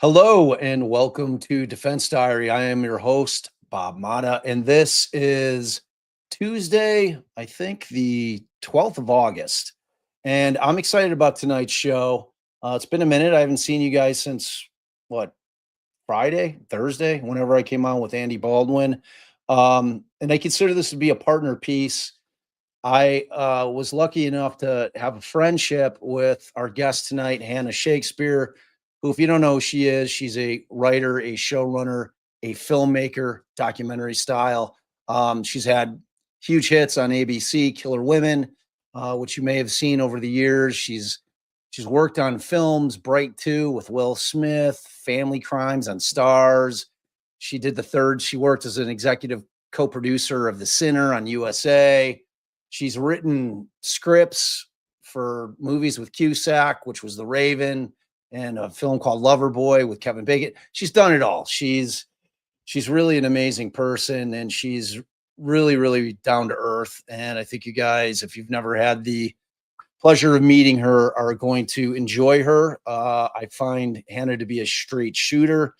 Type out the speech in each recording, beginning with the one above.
Hello and welcome to Defense Diary. I am your host, Bob Mata, and this is Tuesday, I think the 12th of August. And I'm excited about tonight's show. It's been a minute. I haven't seen you guys since Friday, Thursday, whenever I came on with Andy Baldwin. And I consider this to be a partner piece. I was lucky enough to have a friendship with our guest tonight, Hannah Shakespeare, who, if you don't know who she is, she's a writer, a showrunner, a filmmaker, documentary style. She's had huge hits on ABC, Killer Women, which you may have seen over the years. She's worked on films, Bright 2 with Will Smith, Family Crimes on Stars. She did The Third. She worked as an executive co-producer of The Sinner on USA. She's written scripts for movies with Cusack, which was The Raven, and a film called Loverboy with Kevin Bacon. She's done it all. She's really an amazing person, and she's really, really down to earth. And I think you guys, if you've never had the pleasure of meeting her, are going to enjoy her. I find Hannah to be a straight shooter.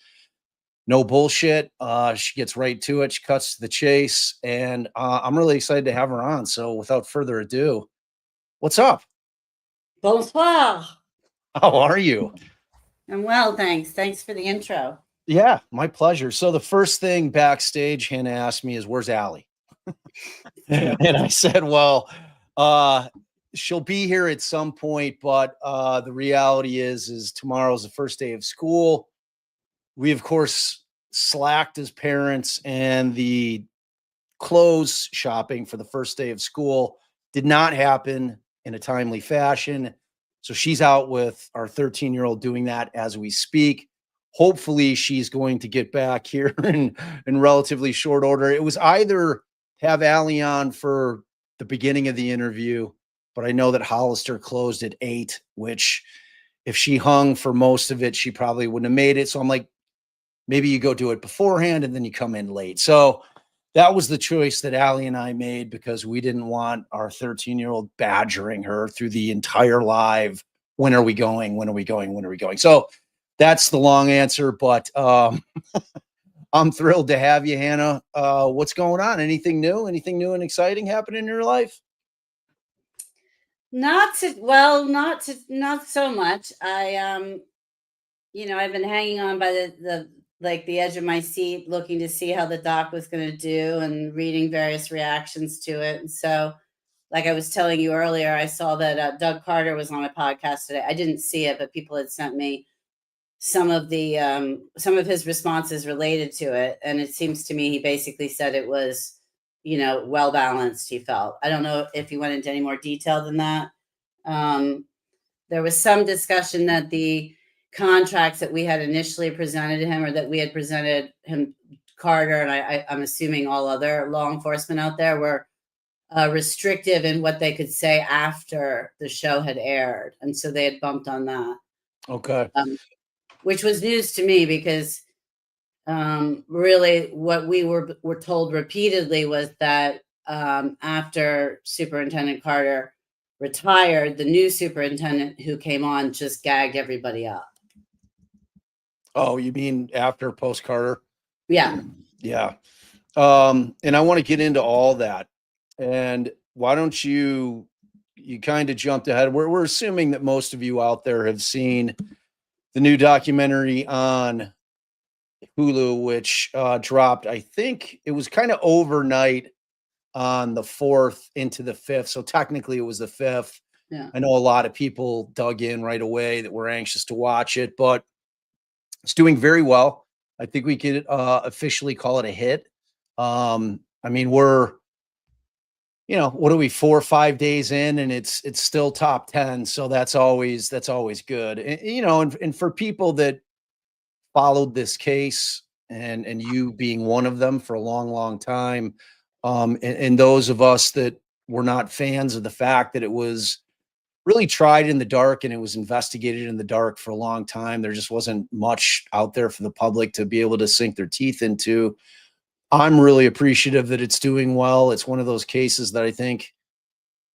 No bullshit. She gets right to it. She cuts to the chase, and I'm really excited to have her on. So without further ado, what's up? Bonsoir. How are you? I'm well, thanks. Thanks for the intro. Yeah, my pleasure. So the first thing backstage Hannah asked me is, "Where's Allie?" And I said, well, she'll be here at some point, but the reality is tomorrow's the first day of school. We, of course, slacked as parents, and the clothes shopping for the first day of school did not happen in a timely fashion. So she's out with our 13-year-old doing that as we speak. Hopefully she's going to get back here in relatively short order. It was either have Allie on for the beginning of the interview, but I know that Hollister closed at 8, which if she hung for most of it, she probably wouldn't have made it. So I'm like, maybe you go do it beforehand and then you come in late. So that was the choice that Allie and I made, because we didn't want our 13-year-old badgering her through the entire live. When are we going? When are we going? When are we going? So that's the long answer, but I'm thrilled to have you, Hannah. What's going on? Anything new? Anything new and exciting happening in your life? Not so much. I've been hanging on by the edge of my seat, looking to see how the doc was going to do and reading various reactions to it. And so, like I was telling you earlier, I saw that Doug Carter was on a podcast today. I didn't see it, but people had sent me some of his responses related to it. And it seems to me he basically said it was, well balanced, he felt. I don't know if he went into any more detail than that. There was some discussion that the contracts that we had initially presented to him, or that we had presented him, Carter, and I'm assuming all other law enforcement out there, were restrictive in what they could say after the show had aired. And so they had bumped on that. Okay. Which was news to me, because really what we were told repeatedly was that after Superintendent Carter retired, the new superintendent who came on just gagged everybody up. Oh, you mean after post Carter? Yeah. Yeah. And I want to get into all that. And why don't you kind of jumped ahead. We're assuming that most of you out there have seen the new documentary on Hulu, which dropped, I think it was kind of overnight on the 4th into the 5th. So technically it was the 5th. Yeah. I know a lot of people dug in right away that were anxious to watch it, but it's doing very well. I think we could officially call it a hit. I mean, we're, what are we, 4 or 5 days in, and it's still top 10. So that's always good. And for people that followed this case, and you being one of them for a long, long time, and those of us that were not fans of the fact that it was really tried in the dark and it was investigated in the dark for a long time. There just wasn't much out there for the public to be able to sink their teeth into. I'm really appreciative that it's doing well. It's one of those cases that I think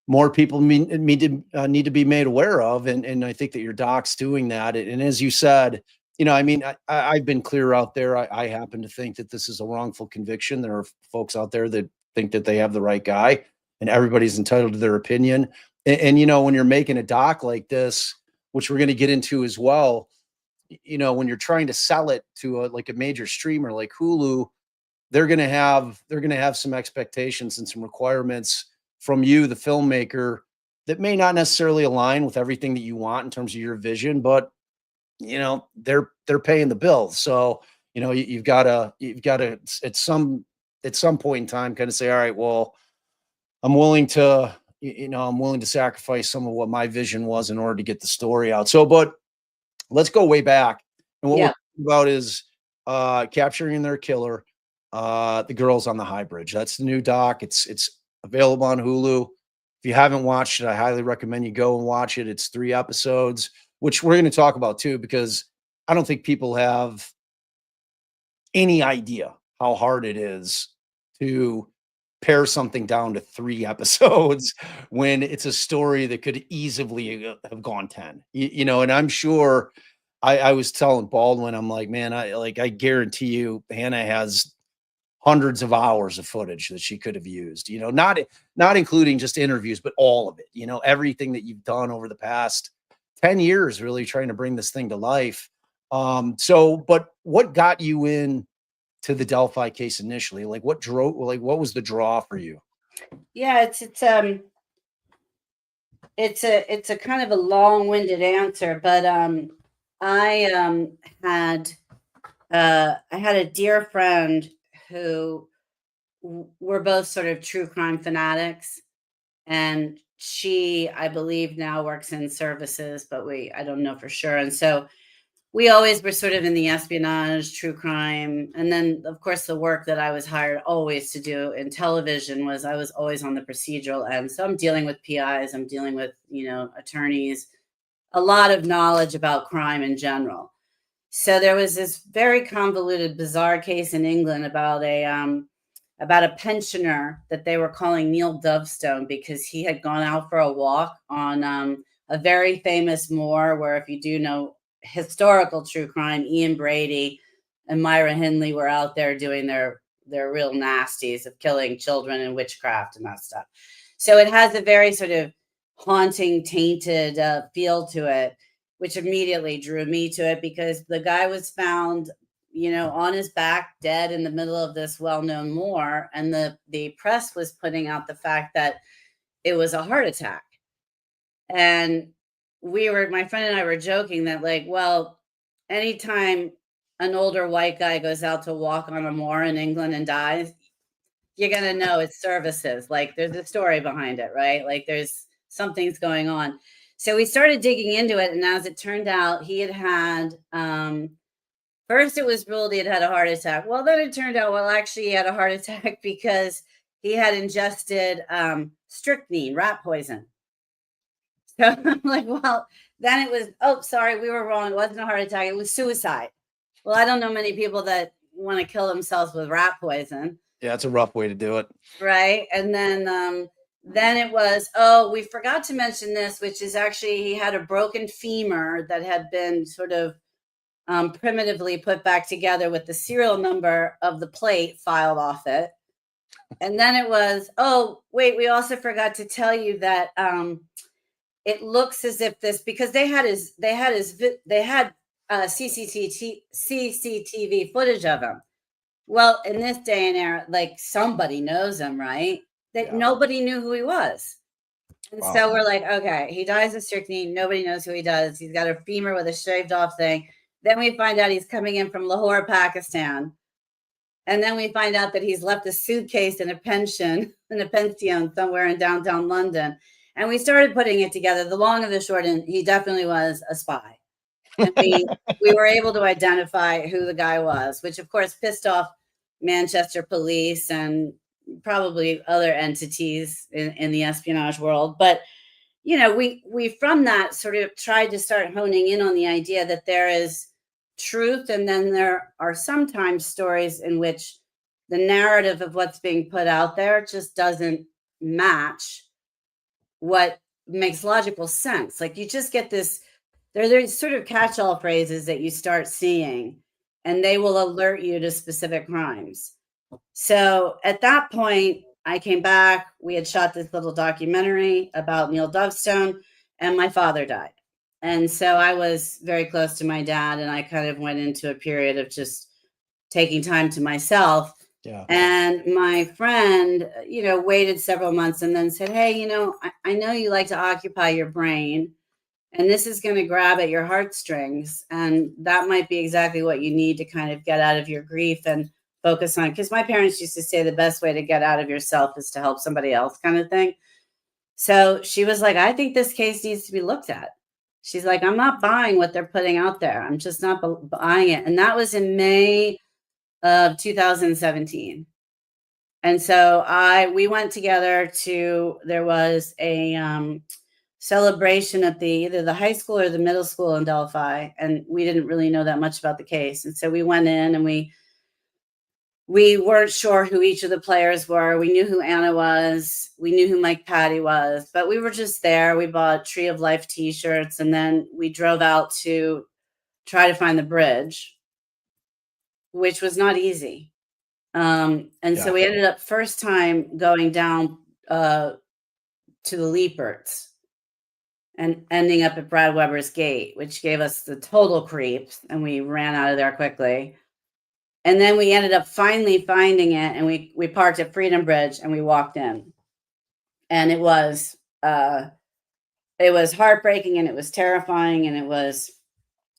more people need to be made aware of, and I think that your doc's doing that. And as you said, I mean, I've been clear out there. I happen to think that this is a wrongful conviction. There are folks out there that think that they have the right guy, and everybody's entitled to their opinion. And when you're making a doc like this, which we're going to get into as well, when you're trying to sell it to like a major streamer like Hulu, they're going to have some expectations and some requirements from you, the filmmaker, that may not necessarily align with everything that you want in terms of your vision, but they're paying the bills. So you've got to at some point in time kind of say, all right, well, I'm willing to I'm willing to sacrifice some of what my vision was in order to get the story out. So, but let's go way back. And what we're Yeah. talking about is capturing their killer, the girls on the high bridge. That's the new doc. It's available on Hulu. If you haven't watched it, I highly recommend you go and watch it. It's 3 episodes, which we're going to talk about too, because I don't think people have any idea how hard it is to pare something down to 3 episodes when it's a story that could easily have gone 10. And I'm sure I was telling Baldwin, I'm like, man, I guarantee you Hannah has hundreds of hours of footage that she could have used, not including just interviews, but all of it, everything that you've done over the past 10 years, really trying to bring this thing to life. But what got you in to the Delphi case initially? Like what was the draw for you? Yeah, it's a kind of a long-winded answer, but I had I had a dear friend who we're both sort of true crime fanatics, and she, I believe, now works in services, but I don't know for sure. And so we always were sort of in the espionage, true crime. And then, of course, the work that I was hired always to do in television was I was always on the procedural end. So I'm dealing with PIs, I'm dealing with, attorneys, a lot of knowledge about crime in general. So there was this very convoluted, bizarre case in England about a pensioner that they were calling Neil Dovestone because he had gone out for a walk on a very famous moor where, if you do know historical true crime, Ian Brady and Myra Hindley were out there doing their real nasties of killing children and witchcraft and that stuff. So it has a very sort of haunting, tainted feel to it, which immediately drew me to it because the guy was found, on his back, dead in the middle of this well-known moor, and the press was putting out the fact that it was a heart attack. And my friend and I were joking that, like, well, anytime an older white guy goes out to walk on a moor in England and dies, you're going to know it's services. Like, there's a story behind it, right? Like, there's something's going on. So we started digging into it. And as it turned out, he had first it was ruled he had had a heart attack. Well, then it turned out, well, actually, he had a heart attack because he had ingested strychnine, rat poison. So I'm like, well, then it was, oh, sorry, we were wrong. It wasn't a heart attack. It was suicide. Well, I don't know many people that want to kill themselves with rat poison. Yeah, it's a rough way to do it. Right. And then it was, oh, we forgot to mention this, which is actually he had a broken femur that had been sort of primitively put back together with the serial number of the plate filed off it. And then it was, oh, wait, we also forgot to tell you that it looks as if this, because they had CCTV footage of him. Well, in this day and era, like somebody knows him, right? That nobody knew who he was. And so we're like, okay, he dies of strychnine. Nobody knows who he does. He's got a femur with a shaved off thing. Then we find out he's coming in from Lahore, Pakistan. And then we find out that he's left a suitcase in a pension somewhere in downtown London. And we started putting it together. The long and the short, and he definitely was a spy. And we were able to identify who the guy was, which of course pissed off Manchester police and probably other entities in the espionage world. But we from that sort of tried to start honing in on the idea that there is truth, and then there are sometimes stories in which the narrative of what's being put out there just doesn't match what makes logical sense. Like you just get this, there's sort of catch-all phrases that you start seeing, and they will alert you to specific crimes. So at that point, I came back. We had shot this little documentary about Neil Dovestone, and my father died. And so I was very close to my dad, and I kind of went into a period of just taking time to myself. Yeah. And my friend, waited several months and then said, hey, I know you like to occupy your brain, and this is going to grab at your heartstrings. And that might be exactly what you need to kind of get out of your grief and focus on. Because my parents used to say the best way to get out of yourself is to help somebody else, kind of thing. So she was like, I think this case needs to be looked at. She's like, I'm not buying what they're putting out there. I'm just not buying it. And that was in May of 2017. And so we went together there was a celebration at either the high school or the middle school in Delphi. And we didn't really know that much about the case. And so we went in and we weren't sure who each of the players were. We knew who Anna was. We knew who Mike Patty was, but we were just there. We bought Tree of Life t-shirts, and then we drove out to try to find the bridge, which was not easy. So we ended up first time going down to the Leaperts and ending up at Brad Weber's gate, which gave us the total creeps, and we ran out of there quickly. And then we ended up finally finding it, and we parked at Freedom Bridge and we walked in. And it was heartbreaking, and it was terrifying, and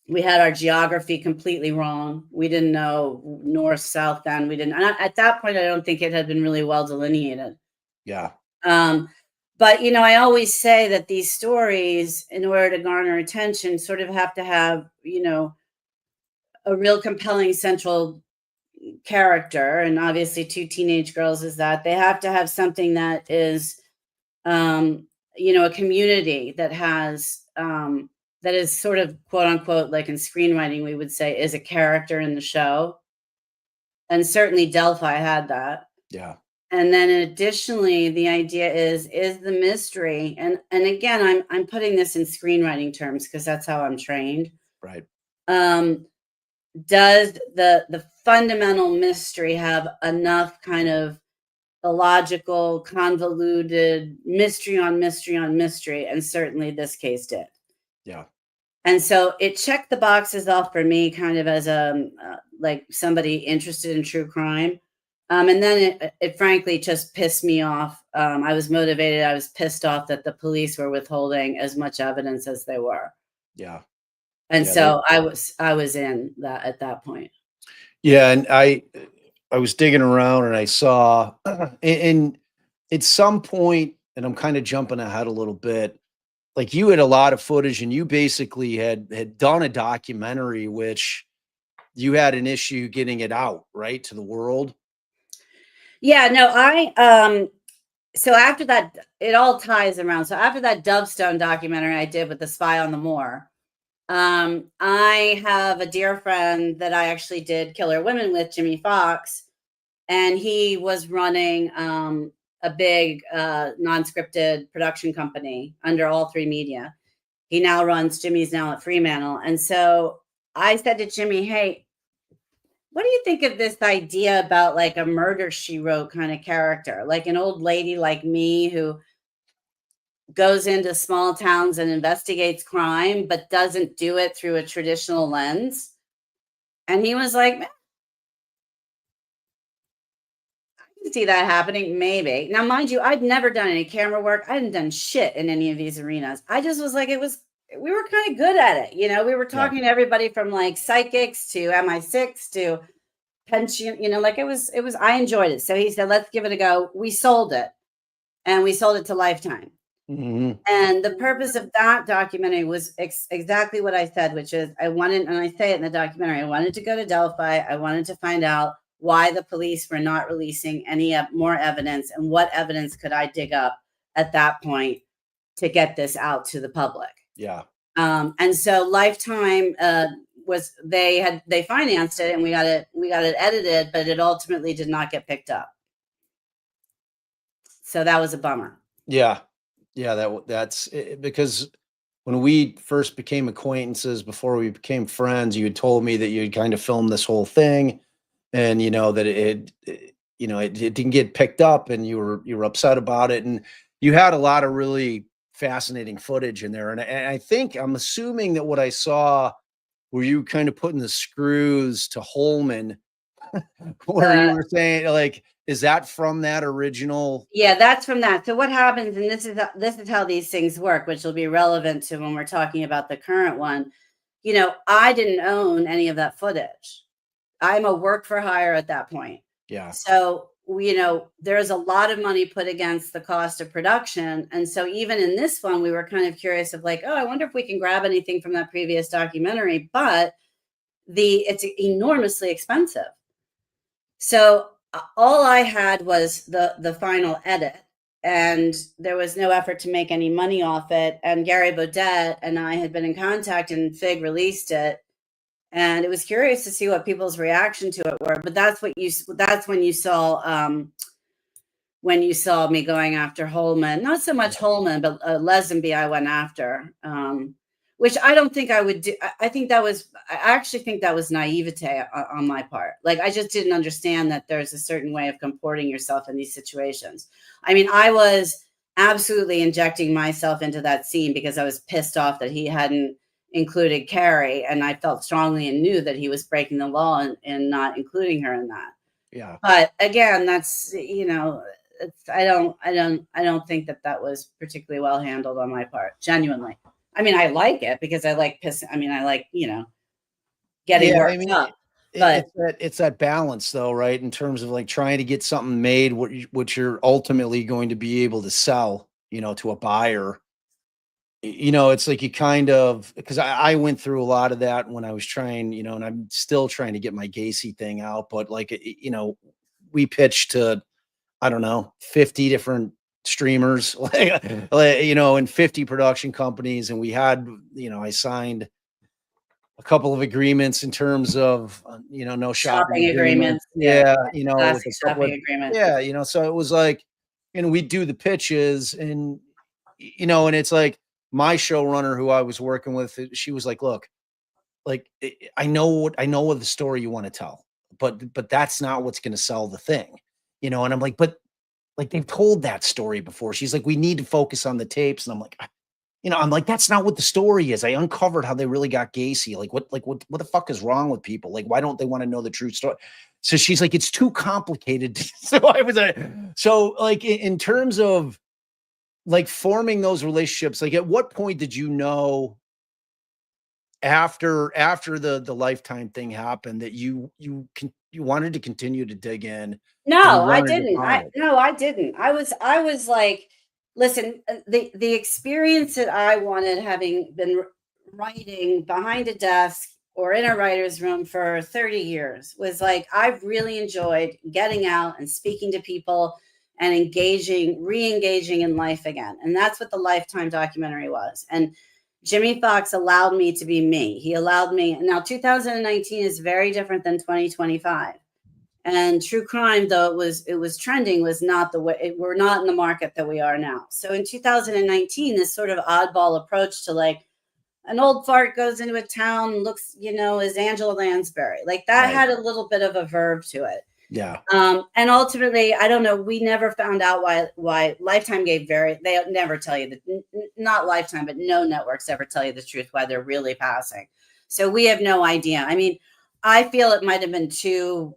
we had our geography completely wrong. We didn't know north, south then. At that point, I don't think it had been really well delineated. Yeah. But, I always say that these stories, in order to garner attention, sort of have to have, a real compelling central character. And obviously two teenage girls is that. They have to have something that is, a community that has, that is sort of quote unquote, like in screenwriting, we would say is a character in the show. And certainly Delphi had that. Yeah. And then additionally, the idea is the mystery. And again, I'm putting this in screenwriting terms because that's how I'm trained. Right. Does the fundamental mystery have enough kind of illogical, convoluted mystery on mystery on mystery? And certainly this case did. Yeah. And so it checked the boxes off for me, kind of as like somebody interested in true crime. And then it frankly just pissed me off. I was motivated. I was pissed off that the police were withholding as much evidence as they were. Yeah. And so I was in that at that point. Yeah. And I was digging around and I saw, and at some point, and I'm kind of jumping ahead a little bit, like you had a lot of footage and you basically had done a documentary, which you had an issue getting it out, right, to the world. Yeah, no, so after that, it all ties around. So after that Dovestone documentary I did with The Spy on the Moor, I have a dear friend that I actually did Killer Women with, Jimmy Fox, and he was running a big non-scripted production company under All Three Media. Jimmy's now at Fremantle. And so I said to Jimmy, hey, what do you think of this idea about like a murder she wrote kind of character, like an old lady like me who goes into small towns and investigates crime, but doesn't do it through a traditional lens? And he was like, see that happening, maybe. Now, mind you, I'd never done any camera work. I hadn't done shit in any of these arenas. I just was like, we were kind of good at it. You know, we were Yeah. talking to everybody from like psychics to MI6 to pension, you know, like I enjoyed it. So he said, let's give it a go. We sold it, and we sold it to Lifetime. Mm-hmm. And the purpose of that documentary was exactly what I said, which is I wanted, and I say it in the documentary, I wanted to go to Delphi. I wanted to find out why the police were not releasing any more evidence, and what evidence could I dig up at that point to get this out to the public. Yeah. And so Lifetime they financed it, and we got it edited, but it ultimately did not get picked up. So that was a bummer. Yeah. Yeah, that's it, because when we first became acquaintances, before we became friends, you had told me that you had kind of filmed this whole thing, and that it didn't get picked up, and you were upset about it, and you had a lot of really fascinating footage in there, and I'm assuming that what I saw were you kind of putting the screws to Holman, where you were saying, like, is that from that original? Yeah, that's from that. So what happens, and this is how these things work, which will be relevant to when we're talking about the current one. I didn't own any of that footage. I'm a work for hire at that point. Yeah. So, there's a lot of money put against the cost of production. And so even in this one, we were kind of curious of like, oh, I wonder if we can grab anything from that previous documentary, but it's enormously expensive. So all I had was the final edit, and there was no effort to make any money off it. And Gary Baudet and I had been in contact, and Fig released it. And it was curious to see what people's reaction to it were. But that's when you saw me going after Holman. Not so much Holman, but Lesenby I went after, which I don't think I would do. I actually think that was naivete on my part. Like, I just didn't understand that there's a certain way of comporting yourself in these situations. I mean, I was absolutely injecting myself into that scene because I was pissed off that he hadn't included Carrie, and I felt strongly and knew that he was breaking the law and not including her in that. Yeah. But again, that's, I don't think that was particularly well handled on my part, genuinely. I mean, I like it because I like getting worked up. But it's that balance, though, right? In terms of like trying to get something made, what you're ultimately going to be able to sell, to a buyer. It's like you kind of, because I went through a lot of that when I was trying, and I'm still trying to get my Gacy thing out. But like, we pitched to, I don't know, 50 different streamers, and 50 production companies. And we had, I signed a couple of agreements in terms of, no shopping agreements. Yeah. Classic shopping agreement. Yeah. So it was like, we do the pitches, and, and it's like my showrunner who I was working with, she was like, look, like, I know what the story you want to tell, but that's not what's going to sell the thing, and I'm like, but like, they've told that story before. She's like, we need to focus on the tapes. And I'm like, I'm like, that's not what the story is. I uncovered how they really got Gacy. Like, what the fuck is wrong with people? Like, why don't they want to know the true story? So she's like, it's too complicated. So I was like, in terms of like forming those relationships, like, at what point did you know after the Lifetime thing happened that you wanted to continue to dig in? No, I didn't. I didn't. I was like, listen, the experience that I wanted, having been writing behind a desk or in a writer's room for 30 years, was like, I've really enjoyed getting out and speaking to people and re-engaging in life again. And that's what the Lifetime documentary was. And Jimmy Fox allowed me to be me. He allowed me. Now, 2019 is very different than 2025. And true crime, though it was trending, was not the way. We're not in the market that we are now. So in 2019, this sort of oddball approach to like, an old fart goes into a town and looks, is Angela Lansbury. Like that Right. had a little bit of a verve to it. Yeah. And ultimately, I don't know. We never found out why Lifetime gave they never tell you not Lifetime, but no networks ever tell you the truth why they're really passing. So we have no idea. I mean, I feel it might have been too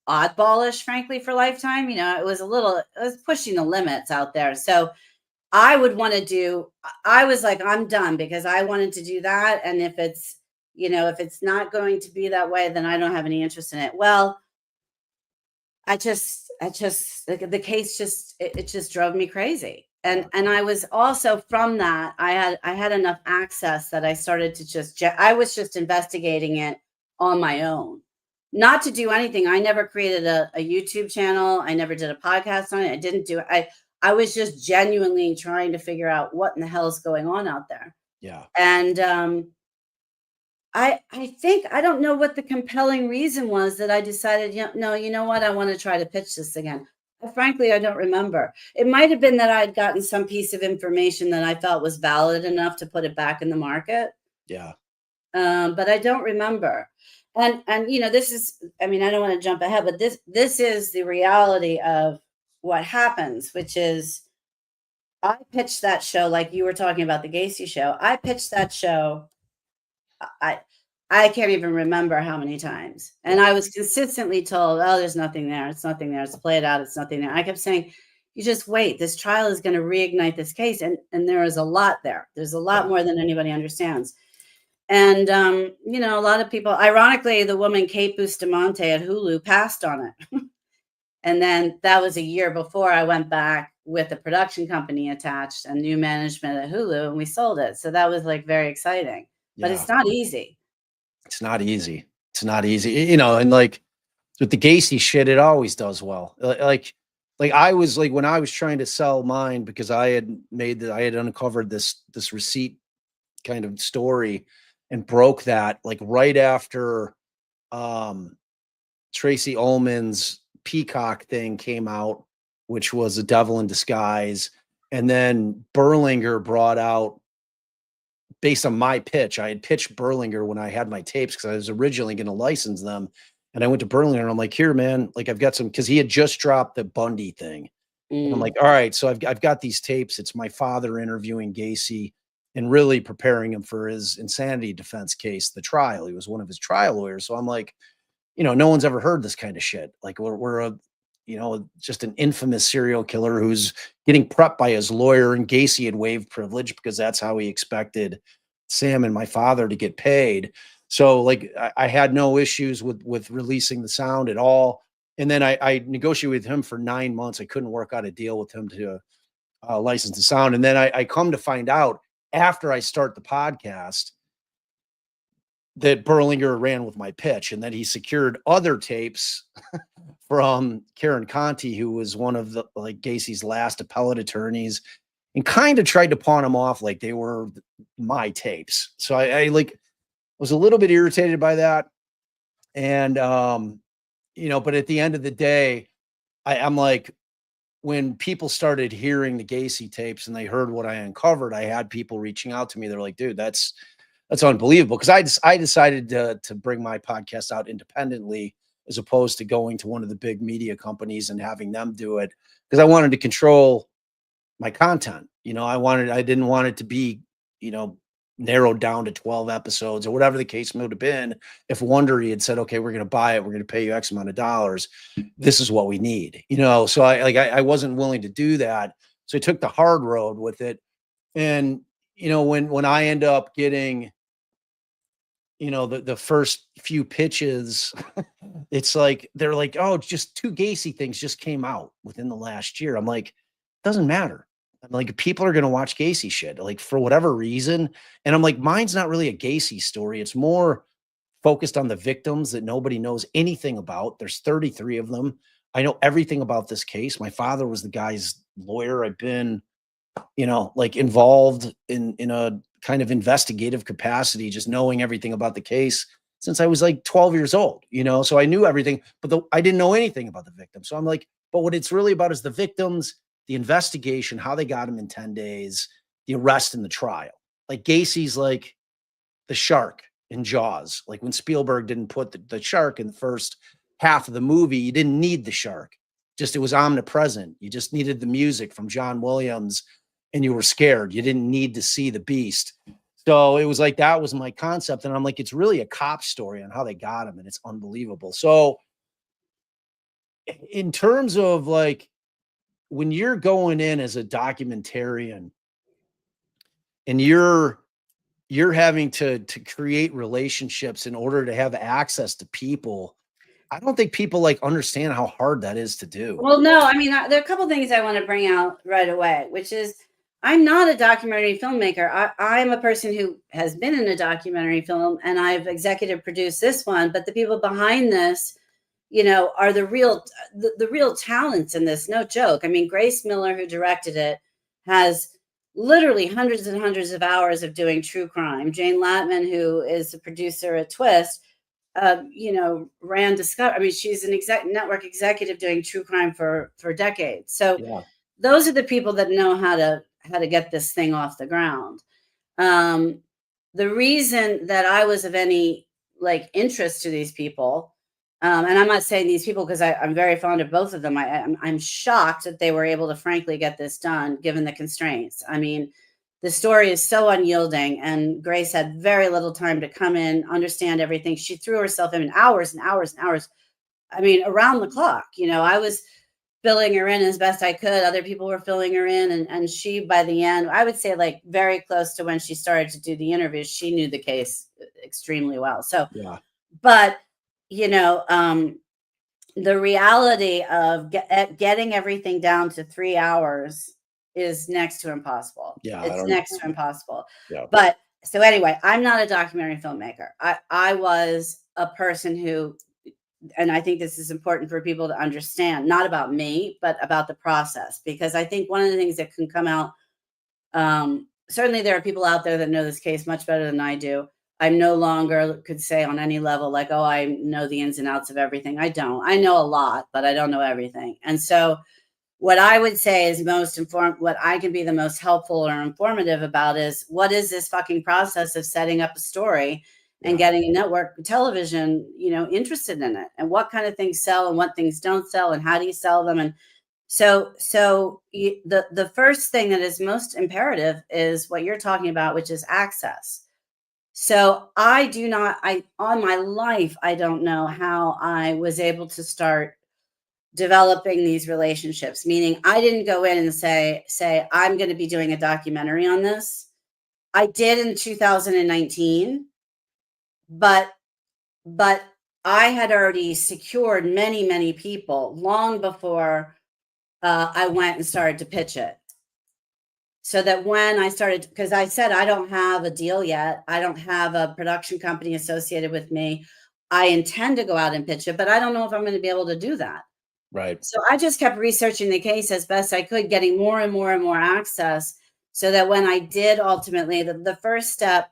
oddballish, frankly, for Lifetime. It was pushing the limits out there. So I would want to I was like, I'm done because I wanted to do that. And if it's not going to be that way, then I don't have any interest in it. Well, the case it just drove me crazy. And I was also from that, I had enough access that I started to I was just investigating it on my own, not to do anything. I never created a YouTube channel. I never did a podcast on it. I didn't do it. I was just genuinely trying to figure out what in the hell is going on out there. Yeah. And I think I don't know what the compelling reason was that I decided, no, you know what? I want to try to pitch this again. Frankly, I don't remember. It might have been that I'd gotten some piece of information that I felt was valid enough to put it back in the market. Yeah. But I don't remember. And this is, I mean, I don't want to jump ahead, but this is the reality of what happens, which is I pitched that show like you were talking about the Gacy show. I pitched that show. I I can't even remember how many times. And I was consistently told, oh, there's nothing there. It's nothing there. It's play it out. It's nothing there. I kept saying, you just wait. This trial is going to reignite this case. And there is a lot there. There's a lot more than anybody understands. And, a lot of people, ironically, the woman Kate Bustamante at Hulu passed on it. And then that was a year before I went back with a production company attached and new management at Hulu, and we sold it. So that was like very exciting, but it's not easy. It's not easy. It's not easy, and like with the Gacy shit, it always does well. Like I was like, when I was trying to sell mine, because I had uncovered this receipt kind of story and broke that like right after Tracy Ullman's Peacock thing came out, which was a devil in disguise. And then Berlinger brought out, based on my pitch, I had pitched Berlinger when I had my tapes because I was originally going to license them. And I went to Berlinger and I'm like, here, man, like I've got some, because he had just dropped the Bundy thing. And I'm like, all right, so I've got these tapes. It's my father interviewing Gacy and really preparing him for his insanity defense case, the trial. He was one of his trial lawyers. So I'm like, no one's ever heard this kind of shit. Like we're just an infamous serial killer who's getting prepped by his lawyer, and Gacy had waived privilege because that's how he expected Sam and my father to get paid. So like I had no issues with releasing the sound at all. And then I negotiated with him for 9 months. I couldn't work out a deal with him to license the sound. And then I come to find out after I start the podcast that Berlinger ran with my pitch and that he secured other tapes from Karen Conti, who was one of the like Gacy's last appellate attorneys, and kind of tried to pawn them off like they were my tapes. So I like was a little bit irritated by that. And but at the end of the day, I'm like, when people started hearing the Gacy tapes and they heard what I uncovered, I had people reaching out to me. They're like, dude, that's unbelievable. Because I decided to bring my podcast out independently as opposed to going to one of the big media companies and having them do it, because I wanted to control my content. I didn't want it to be, narrowed down to 12 episodes or whatever the case would have been. If Wondery had said, okay, we're going to buy it, we're going to pay you X amount of dollars, this is what we need, so I wasn't willing to do that. So I took the hard road with it. And, when I end up getting, the first few pitches, it's like, they're like, oh, just 2 Gacy things just came out within the last year. I'm like, doesn't matter. I'm like, people are going to watch Gacy shit, like for whatever reason. And I'm like, mine's not really a Gacy story. It's more focused on the victims that nobody knows anything about. There's 33 of them. I know everything about this case. My father was the guy's lawyer. I've been, like involved in a kind of investigative capacity, just knowing everything about the case since I was like 12 years old, so I knew everything, but I didn't know anything about the victim. So I'm like, but what it's really about is the victims, the investigation, how they got him in 10 days, the arrest and the trial. Like Gacy's like, the shark in Jaws. Like when Spielberg didn't put the shark in the first half of the movie, you didn't need the shark. Just it was omnipresent. You just needed the music from John Williams and you were scared. You didn't need to see the beast. So it was like that was my concept. And I'm like, it's really a cop story on how they got him, and it's unbelievable. So in terms of like when you're going in as a documentarian and you're having to create relationships in order to have access to people, I don't think people like understand how hard that is to do. Well, no, I mean, there are a couple things I want to bring out right away, which is I'm not a documentary filmmaker. I'm a person who has been in a documentary film, and I've executive produced this one, but the people behind this, are the real talents in this. No joke. I mean, Grace Miller, who directed it, has literally hundreds and hundreds of hours of doing true crime. Jane Latman, who is the producer at Twist, ran Discover. I mean, she's an network executive doing true crime for decades. So Yeah. those are the people that know how to get this thing off the ground. The reason that I was of any like interest to these people, and I'm not saying these people because I'm very fond of both of them. I'm shocked that they were able to frankly get this done given the constraints. I mean, the story is so unyielding, and Grace had very little time to come in, understand everything. She threw herself in hours and hours and hours. I mean, around the clock. I was filling her in as best I could. Other people were filling her in, and she, by the end, I would say like very close to when she started to do the interviews, she knew the case extremely well. So, Yeah. but the reality of getting everything down to 3 hours is next to impossible. Yeah. It's next to impossible. Yeah. But so anyway, I'm not a documentary filmmaker. I was a person who, and I think this is important for people to understand, not about me, but about the process, because I think one of the things that can come out, certainly there are people out there that know this case much better than I do. I no longer could say on any level, like, oh, I know the ins and outs of everything. I don't. I know a lot, but I don't know everything. And so what I would say is what I can be the most helpful or informative about is what is this fucking process of setting up a story and getting a network television, interested in it, and what kind of things sell and what things don't sell and how do you sell them. And so the first thing that is most imperative is what you're talking about, which is access. So on my life, I don't know how I was able to start developing these relationships, meaning I didn't go in and say, I'm going to be doing a documentary on this. I did in 2019, but I had already secured many, many people long before I went and started to pitch it. So that when I started, because I said, I don't have a deal yet. I don't have a production company associated with me. I intend to go out and pitch it, but I don't know if I'm going to be able to do that. Right. So I just kept researching the case as best I could, getting more and more and more access, so that when I did ultimately, the first step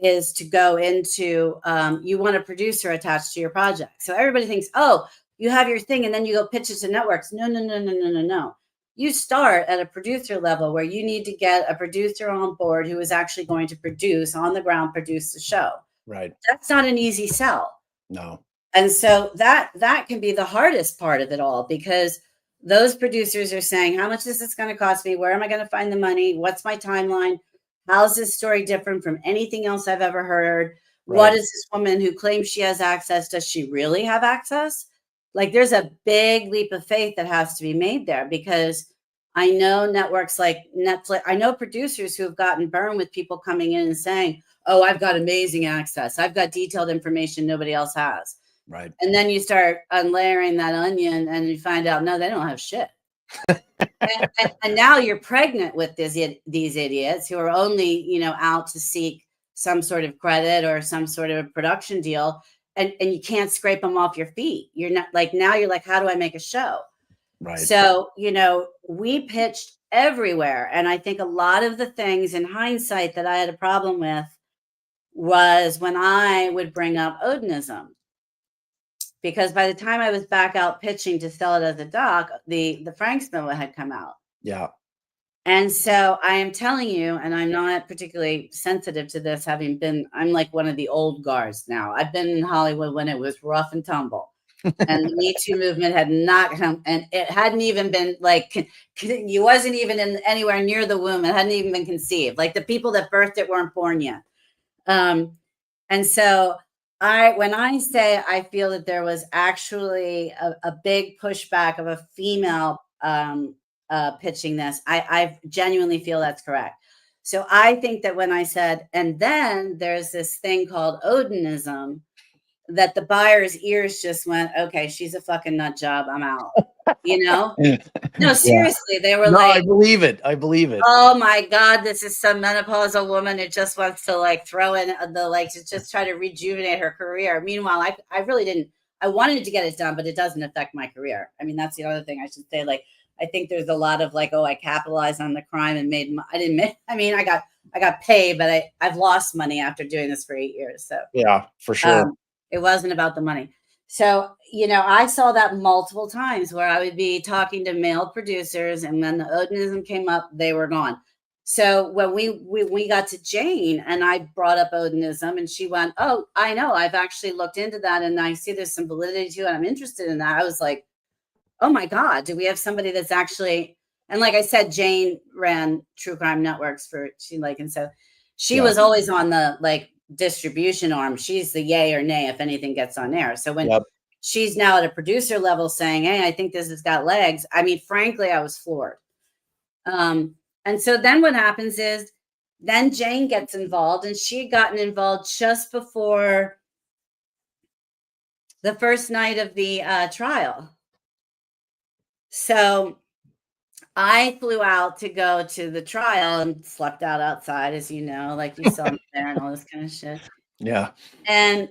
is to go into, you want a producer attached to your project. So everybody thinks, oh, you have your thing and then you go pitch it to networks. No. You start at a producer level where you need to get a producer on board who is actually going to produce on the ground, produce the show. Right. That's not an easy sell. No. And so that can be the hardest part of it all, because those producers are saying, how much is this going to cost me? Where am I going to find the money? What's my timeline? How's this story different from anything else I've ever heard? Right. What is this woman who claims she has access? Does she really have access? Like, there's a big leap of faith that has to be made there, because I know networks like Netflix, I know producers who have gotten burned with people coming in and saying, oh, I've got amazing access. I've got detailed information nobody else has. Right. And then you start unlayering that onion and you find out, no, they don't have shit. and now you're pregnant with these idiots who are only, out to seek some sort of credit or some sort of production deal. And you can't scrape them off your feet. You're not like, now you're like, how do I make a show? Right. So, we pitched everywhere. And I think a lot of the things in hindsight that I had a problem with was when I would bring up Odinism. Because by the time I was back out pitching to sell it as a doc, the Franks memo had come out. Yeah. And so I am telling you, and I'm not particularly sensitive to this, I'm like one of the old guards now. I've been in Hollywood when it was rough and tumble. And the Me Too movement had not come, and it hadn't even been like, you wasn't even in anywhere near the womb. It hadn't even been conceived. Like the people that birthed it weren't born yet. And so when I say I feel that there was actually a big pushback of a female pitching this, I genuinely feel that's correct. So I think that when I said, and then there's this thing called Odinism, that the buyer's ears just went, okay, she's a fucking nut job. I'm out. You know? No, Yeah. seriously. They were No, I like, believe it. I believe it. oh my God, this is some menopausal woman who just wants to like throw in to just try to rejuvenate her career. Meanwhile, I really didn't, I wanted to get it done, but it doesn't affect my career. I mean, that's the other thing I should say. Like, I think there's a lot of like, oh, I capitalized on the crime and I didn't make, I mean, I got paid, but I've lost money after doing this for 8 years. So yeah, for sure. It wasn't about the money. So, I saw that multiple times where I would be talking to male producers, and when the Odinism came up, they were gone. So when we got to Jane and I brought up Odinism, and she went, oh, I know, I've actually looked into that and I see there's some validity to it. I'm interested in that. I was like, oh my God, do we have somebody that's actually, and like I said, Jane ran True Crime Networks and so she was always on the like distribution arm. She's the yay or nay if anything gets on air. So when she's now at a producer level saying, hey, I think this has got legs. I mean, frankly, I was floored. And so then what happens is then Jane gets involved, and she had gotten involved just before the first night of the trial. So I flew out to go to the trial and slept out outside, as you know, like you saw me there and all this kind of shit. Yeah. And,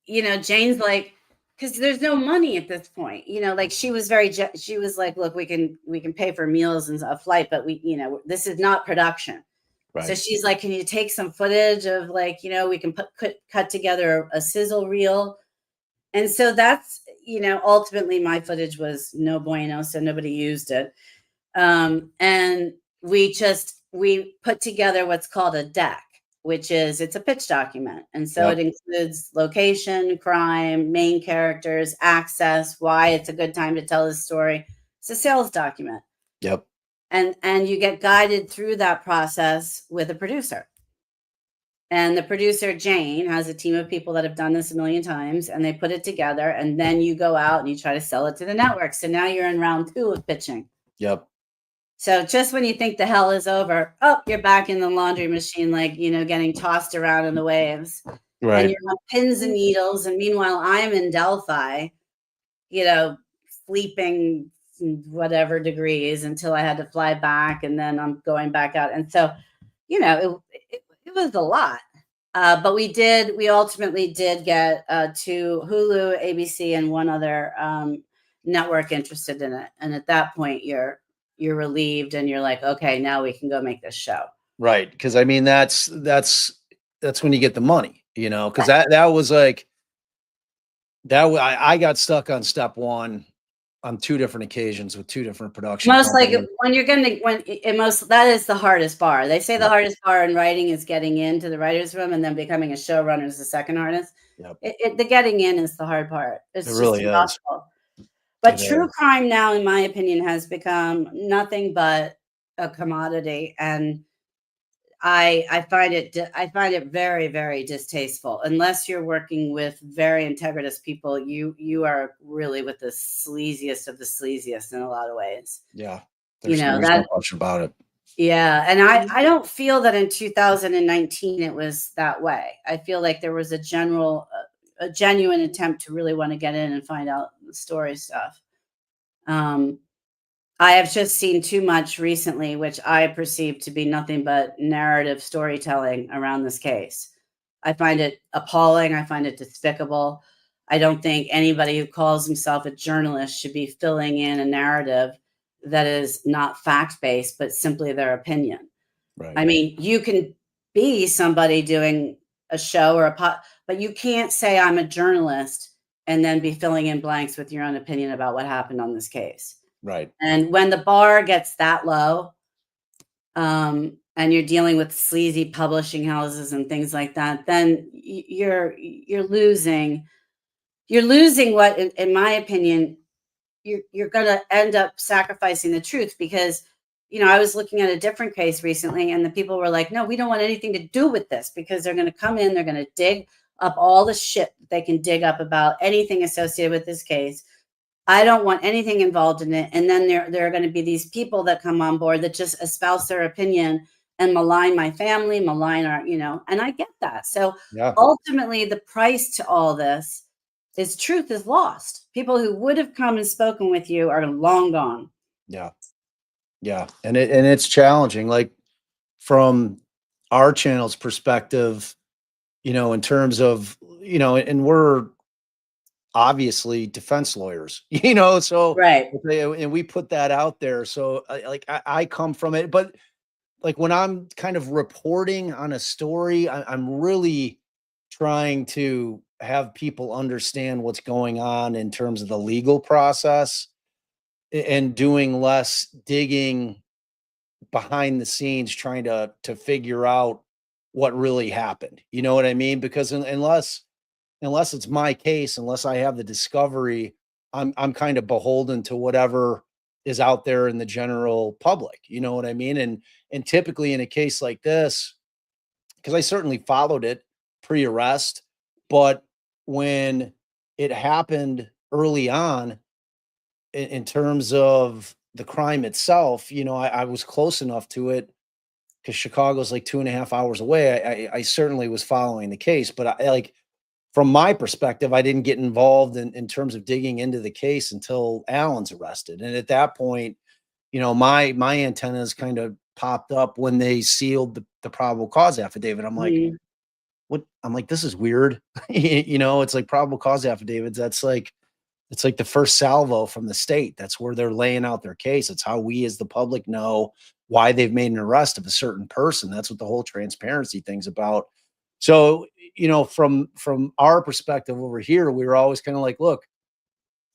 Jane's like, because there's no money at this point, like she was like, look, we can pay for meals and a flight, but this is not production. Right. So she's like, can you take some footage of like, we can cut together a sizzle reel. And so that's, ultimately my footage was no bueno. So nobody used it. And we put together what's called a deck, which is, it's a pitch document. And so it includes location, crime, main characters, access, why it's a good time to tell this story. It's a sales document. Yep. And you get guided through that process with a producer. And the producer, Jane, has a team of people that have done this a million times, and they put it together. And then you go out and you try to sell it to the network. So now you're in round 2 of pitching. Yep. So just when you think the hell is over, you're back in the laundry machine, like, getting tossed around in the waves. Right. And you're on pins and needles. And meanwhile, I'm in Delphi, sleeping whatever degrees until I had to fly back. And then I'm going back out. And so, it was a lot. But we ultimately did get 2 Hulu, ABC, and one other network interested in it. And at that point, you're relieved and you're like, okay, now we can go make this show. Right. Because I mean, that's when you get the money, because that was like that. I got stuck on step 1 on 2 different occasions with 2 different production companies. Like that is the hardest bar. They say the hardest bar in writing is getting into the writer's room, and then becoming a showrunner is the second hardest. The getting in is the hard part. It's just really impossible. But true crime now, in my opinion, has become nothing but a commodity, and I find it very, very distasteful. Unless you're working with very integritous people, you are really with the sleaziest of the sleaziest in a lot of ways. Yeah, there's no question about it. Yeah, and I don't feel that in 2019 it was that way. I feel like there was a genuine attempt to really want to get in and find out the story stuff. I have just seen too much recently, which I perceive to be nothing but narrative storytelling around this case. I find it appalling. I find it despicable. I don't think anybody who calls himself a journalist should be filling in a narrative that is not fact-based, but simply their opinion. Right. I mean, you can be somebody doing a show or but you can't say I'm a journalist and then be filling in blanks with your own opinion about what happened on this case. Right. And when the bar gets that low, and you're dealing with sleazy publishing houses and things like that, then you're losing what, in my opinion, you're going to end up sacrificing the truth. Because I was looking at a different case recently, and the people were like, no, we don't want anything to do with this, because they're going to come in, they're going to dig up all the shit they can dig up about anything associated with this case. I don't want anything involved in it. And then there are going to be these people that come on board that just espouse their opinion and malign my family, malign our, and I get that. So Yeah. ultimately, the price to all this is truth is lost. People who would have come and spoken with you are long gone. Yeah. Yeah. And it's challenging. Like, from our channel's perspective, in terms of, and we're obviously defense lawyers, so, Right. and we put that out there. So I come from it, but like when I'm kind of reporting on a story, I'm really trying to have people understand what's going on in terms of the legal process, and doing less digging behind the scenes, trying to figure out what really happened. You know what I mean? Because unless it's my case, unless I have the discovery, I'm kind of beholden to whatever is out there in the general public. You know what I mean? And typically in a case like this, because I certainly followed it pre-arrest, but when it happened early on, in terms of the crime itself, I was close enough to it because Chicago's like 2.5 hours away. I certainly was following the case, but I like, from my perspective, I didn't get involved in terms of digging into the case until Allen's arrested. And at that point, my antennas kind of popped up when they sealed the probable cause affidavit. I'm like, Mhm. what? I'm like, this is weird. It's like probable cause affidavits. That's like, it's like the first salvo from the state. That's where they're laying out their case. It's how we as the public know why they've made an arrest of a certain person. That's what the whole transparency thing's about. So, from our perspective over here, we were always kind of like, look,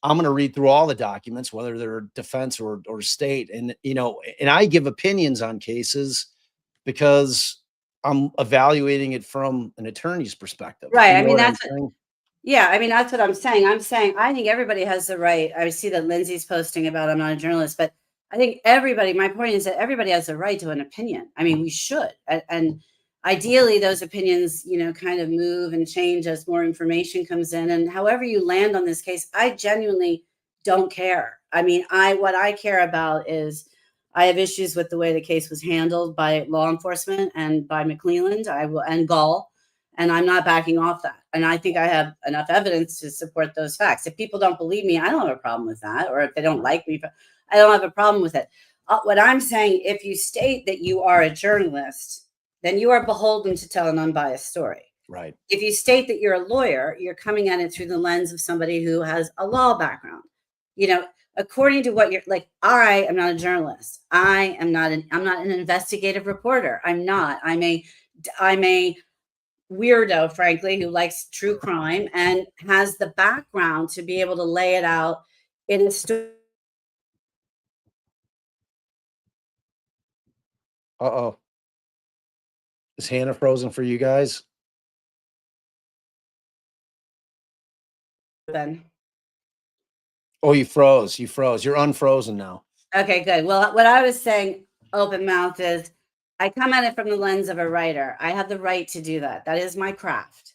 I'm going to read through all the documents, whether they're defense or state. And I give opinions on cases because I'm evaluating it from an attorney's perspective. Right. You I know mean, what I'm that's what, saying? yeah, I mean, that's what I'm saying. I'm saying I think everybody has the right. I see that Lindsay's posting about I'm not a journalist, but I think everybody, my point is that everybody has the right to an opinion. I mean, we should. And ideally those opinions, kind of move and change as more information comes in. And however you land on this case, I genuinely don't care. I mean, what I care about is I have issues with the way the case was handled by law enforcement and by McClelland. I will, and Gall, and I'm not backing off that. And I think I have enough evidence to support those facts. If people don't believe me, I don't have a problem with that. Or if they don't like me, I don't have a problem with it. What I'm saying, if you state that you are a journalist, then you are beholden to tell an unbiased story. Right. If you state that you're a lawyer, you're coming at it through the lens of somebody who has a law background. According to what you're like, I am not a journalist. I'm not an investigative reporter. I'm a weirdo, frankly, who likes true crime and has the background to be able to lay it out in a story. Uh-oh. Is Hannah frozen for you guys? Oh, you froze. You froze. You're unfrozen now. Okay, good. Well, what I was saying, open mouth, is I come at it from the lens of a writer. I have the right to do that. That is my craft.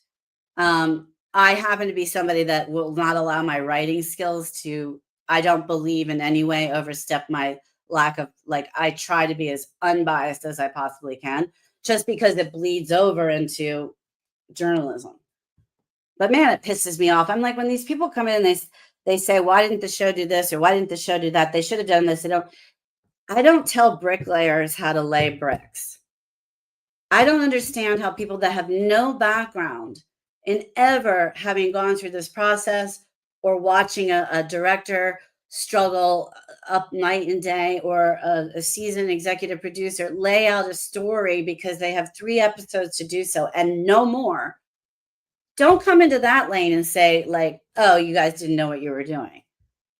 I happen to be somebody that will not allow my writing skills to, I don't believe in any way overstep my lack of, like, I try to be as unbiased as I possibly can, just because it bleeds over into journalism. But man, it pisses me off. I'm like, when these people come in and they say, why didn't the show do this? Or why didn't the show do that? They should have done this. I don't tell bricklayers how to lay bricks. I don't understand how people that have no background in ever having gone through this process, or watching a director struggle up night and day, or a seasoned executive producer lay out a story because they have 3 episodes to do so and no more. Don't come into that lane and say, like, oh, you guys didn't know what you were doing.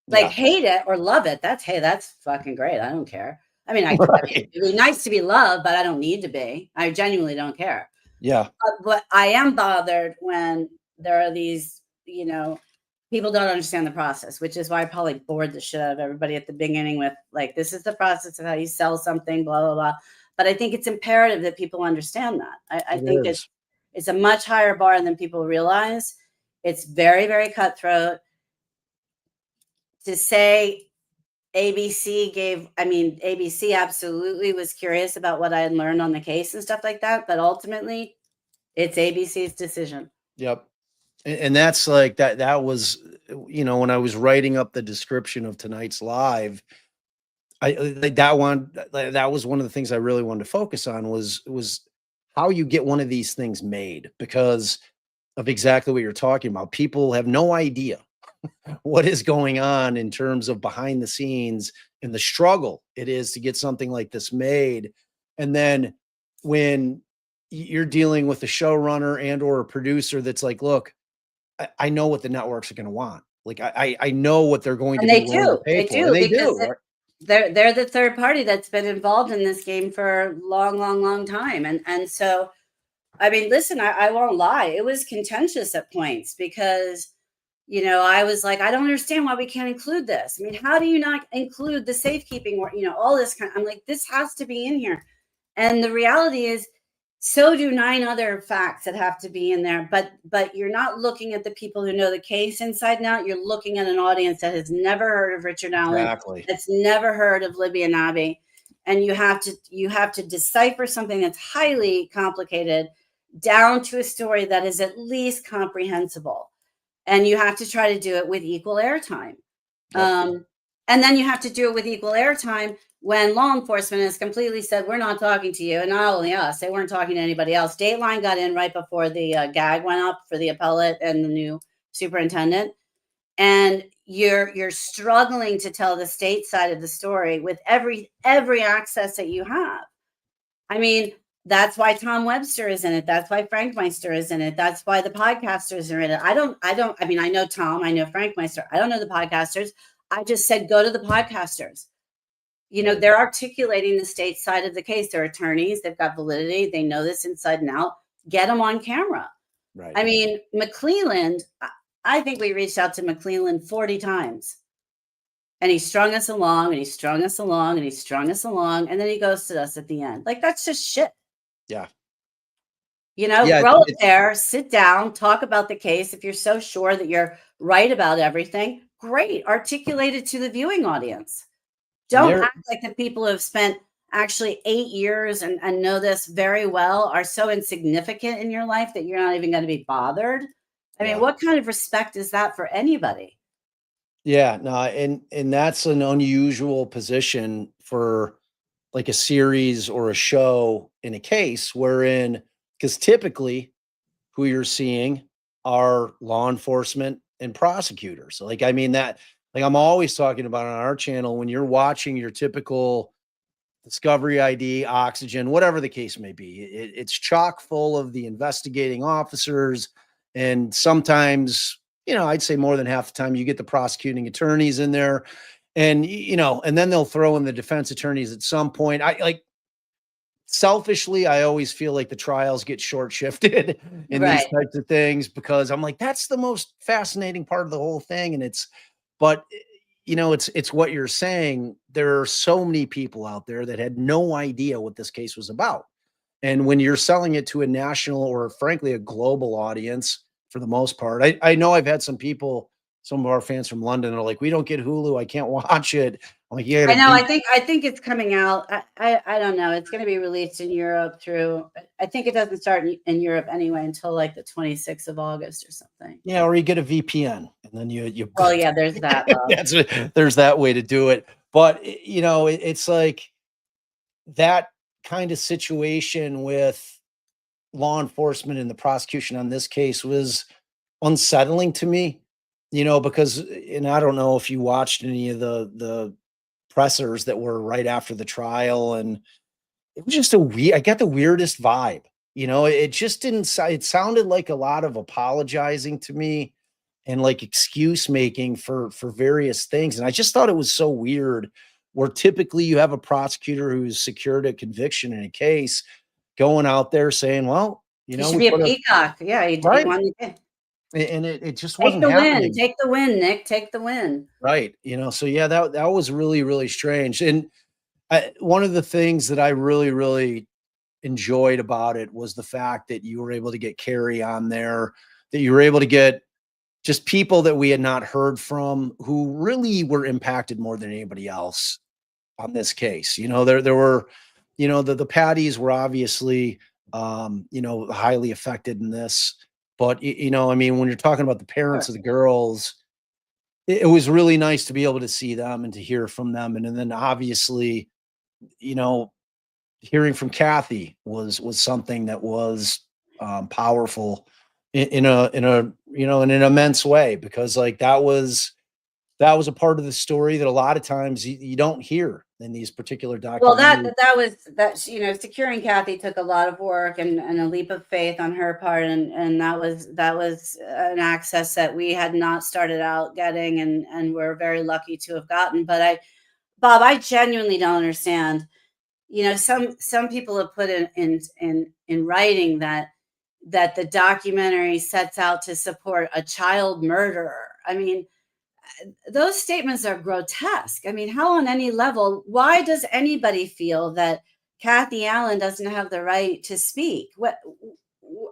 Like, Yeah. hate it or love it. That's, hey, that's fucking great. I don't care. I mean, Right. it'd be nice to be loved, but I don't need to be. I genuinely don't care. Yeah. But I am bothered when there are these, people don't understand the process, which is why I probably bored the shit out of everybody at the beginning with like, this is the process of how you sell something, blah, blah, blah. But I think it's imperative that people understand that. I It think is. it's a much higher bar than people realize. It's very, very cutthroat. To say ABC absolutely was curious about what I had learned on the case and stuff like that, but ultimately it's ABC's decision. Yep. And that's like that was, when I was writing up the description of tonight's live, like that was one of the things I really wanted to focus on was how you get one of these things made because of exactly what you're talking about. People have no idea what is going on in terms of behind the scenes and the struggle it is to get something like this made. And then when you're dealing with a showrunner and or a producer that's like, look, I know what the networks are going to want. Like I know what they're going to And be they willing to do. pay They for, and do they because do. Right? they're the third party that's been involved in this game for a long, long, long time. And so I mean, listen, I won't lie. It was contentious at points because, I was like, I don't understand why we can't include this. I mean, how do you not include the safekeeping or, all this kind? I'm like, this has to be in here. And the reality is, so do 9 other facts that have to be in there. But you're not looking at the people who know the case inside and out. You're looking at an audience that has never heard of Richard Allen, Exactly. that's never heard of Libby and Abby. And you have to decipher something that's highly complicated down to a story that is at least comprehensible. And you have to try to do it with equal airtime. Yep. And then you have to do it with equal airtime when law enforcement has completely said, we're not talking to you. And not only us, they weren't talking to anybody else. Dateline got in right before the gag went up for the appellate and the new superintendent. And you're struggling to tell the state side of the story with every access that you have. I mean, that's why Tom Webster is in it. That's why Frank Meister is in it. That's why the podcasters are in it. I mean, I know Tom, I know Frank Meister. I don't know the podcasters. I just said, go to the podcasters. Right. They're articulating the state side of the case. They're attorneys. They've got validity. They know this inside and out. Get them on camera. Right. I mean, McClelland, I think we reached out to McClelland 40 times. And he strung us along and he strung us along and he strung us along. And then he ghosted us at the end. Like, that's just shit. Yeah. Go up there, sit down, talk about the case. If you're so sure that you're right about everything, great. Articulate it to the viewing audience. Don't act like the people who have spent actually 8 years and know this very well are so insignificant in your life that you're not even going to be bothered. I mean, what kind of respect is that for anybody? Yeah, no, and that's an unusual position for like a series or a show in a case wherein because typically who you're seeing are law enforcement and prosecutors. So like I mean that like I'm always talking about on our channel when you're watching your typical Discovery ID, Oxygen, whatever the case may be. It's chock full of the investigating officers. And sometimes, I'd say more than half the time you get the prosecuting attorneys in there. And, and then they'll throw in the defense attorneys at some point. I like selfishly, I always feel like the trials get short shifted in these types of things because I'm like, that's the most fascinating part of the whole thing. And but it's what you're saying. There are so many people out there that had no idea what this case was about. And when you're selling it to a national or frankly, a global audience, for the most part, I know I've had some of our fans from London are like, we don't get Hulu. I can't watch it. I'm like, yeah, I know. I think it's coming out. I don't know. It's going to be released in Europe through. I think it doesn't start in Europe anyway until like the 26th of August or something. Yeah, or you get a VPN and then you. Well, yeah, there's that. There's that way to do it, but it's like that kind of situation with law enforcement and the prosecution on this case was unsettling to me. Because and I don't know if you watched any of the pressers that were right after the trial, and it was just I got the weirdest vibe. It just didn't it sounded like a lot of apologizing to me and like excuse making for various things. And I just thought it was so weird where typically you have a prosecutor who's secured a conviction in a case going out there saying, well, He should we be a put a peacock. Yeah, he right. won. And it just Take wasn't the win. happening. Take the win, Nick. Take the win. Right. So yeah, that was really, really strange. And one of the things that I really, really enjoyed about it was the fact that you were able to get Carrie on there, that you were able to get just people that we had not heard from who really were impacted more than anybody else on this case. There were, the Patties were obviously, highly affected in this. But, I mean, when you're talking about the parents of the girls, it was really nice to be able to see them and to hear from them. And then obviously, you know, hearing from Kathy was something that was powerful in an immense way, because like that was a part of the story that a lot of times you don't hear in these particular Well, documentaries. securing Kathy took a lot of work and a leap of faith on her part, and that was an access that we had not started out getting, and we're very lucky to have gotten. But Bob, I genuinely don't understand. Some people have put in writing that the documentary sets out to support a child murderer. I mean, those statements are grotesque. I mean, how on any level, why does anybody feel that Kathy Allen doesn't have the right to speak?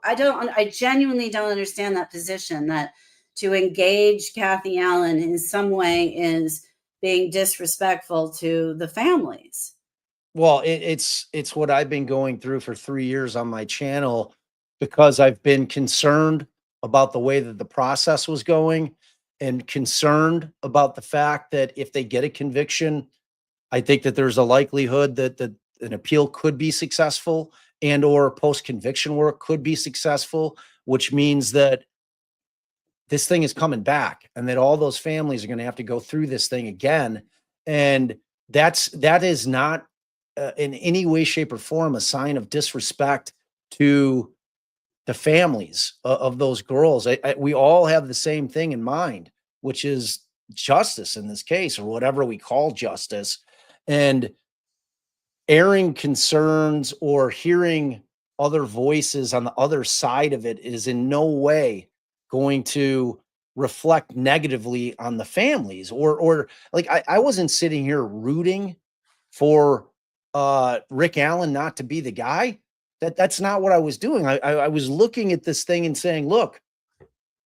I genuinely don't understand that position, that to engage Kathy Allen in some way is being disrespectful to the families. Well, it's what I've been going through for 3 years on my channel, because I've been concerned about the way that the process was going, and concerned about the fact that if they get a conviction, I think that there's a likelihood that an appeal could be successful, and or post conviction work could be successful, which means that this thing is coming back, and that all those families are going to have to go through this thing again. And that is not in any way, shape, or form a sign of disrespect to the families of those girls. We all have the same thing in mind, which is justice in this case, or whatever we call justice. And airing concerns or hearing other voices on the other side of it is in no way going to reflect negatively on the families, or like I wasn't sitting here rooting for Rick Allen not to be the guy. That's not what I was doing. I was looking at this thing and saying, look,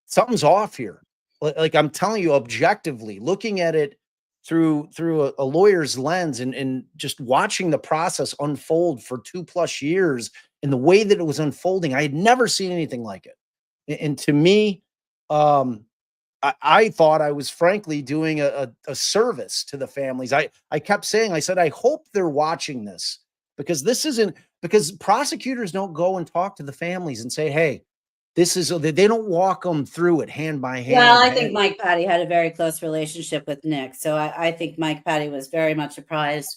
something's off here. Like I'm telling you, objectively, looking at it through a lawyer's lens, and just watching the process unfold for 2+ years, and the way that it was unfolding, I had never seen anything like it. And to me, um, I thought I was frankly doing a service to the families. I kept saying, I said, I hope they're watching this, because this isn't, because prosecutors don't go and talk to the families and say, hey, this is, they don't walk them through it hand by Well, hand. I think Mike Patty had a very close relationship with Nick, so I think Mike Patty was very much apprised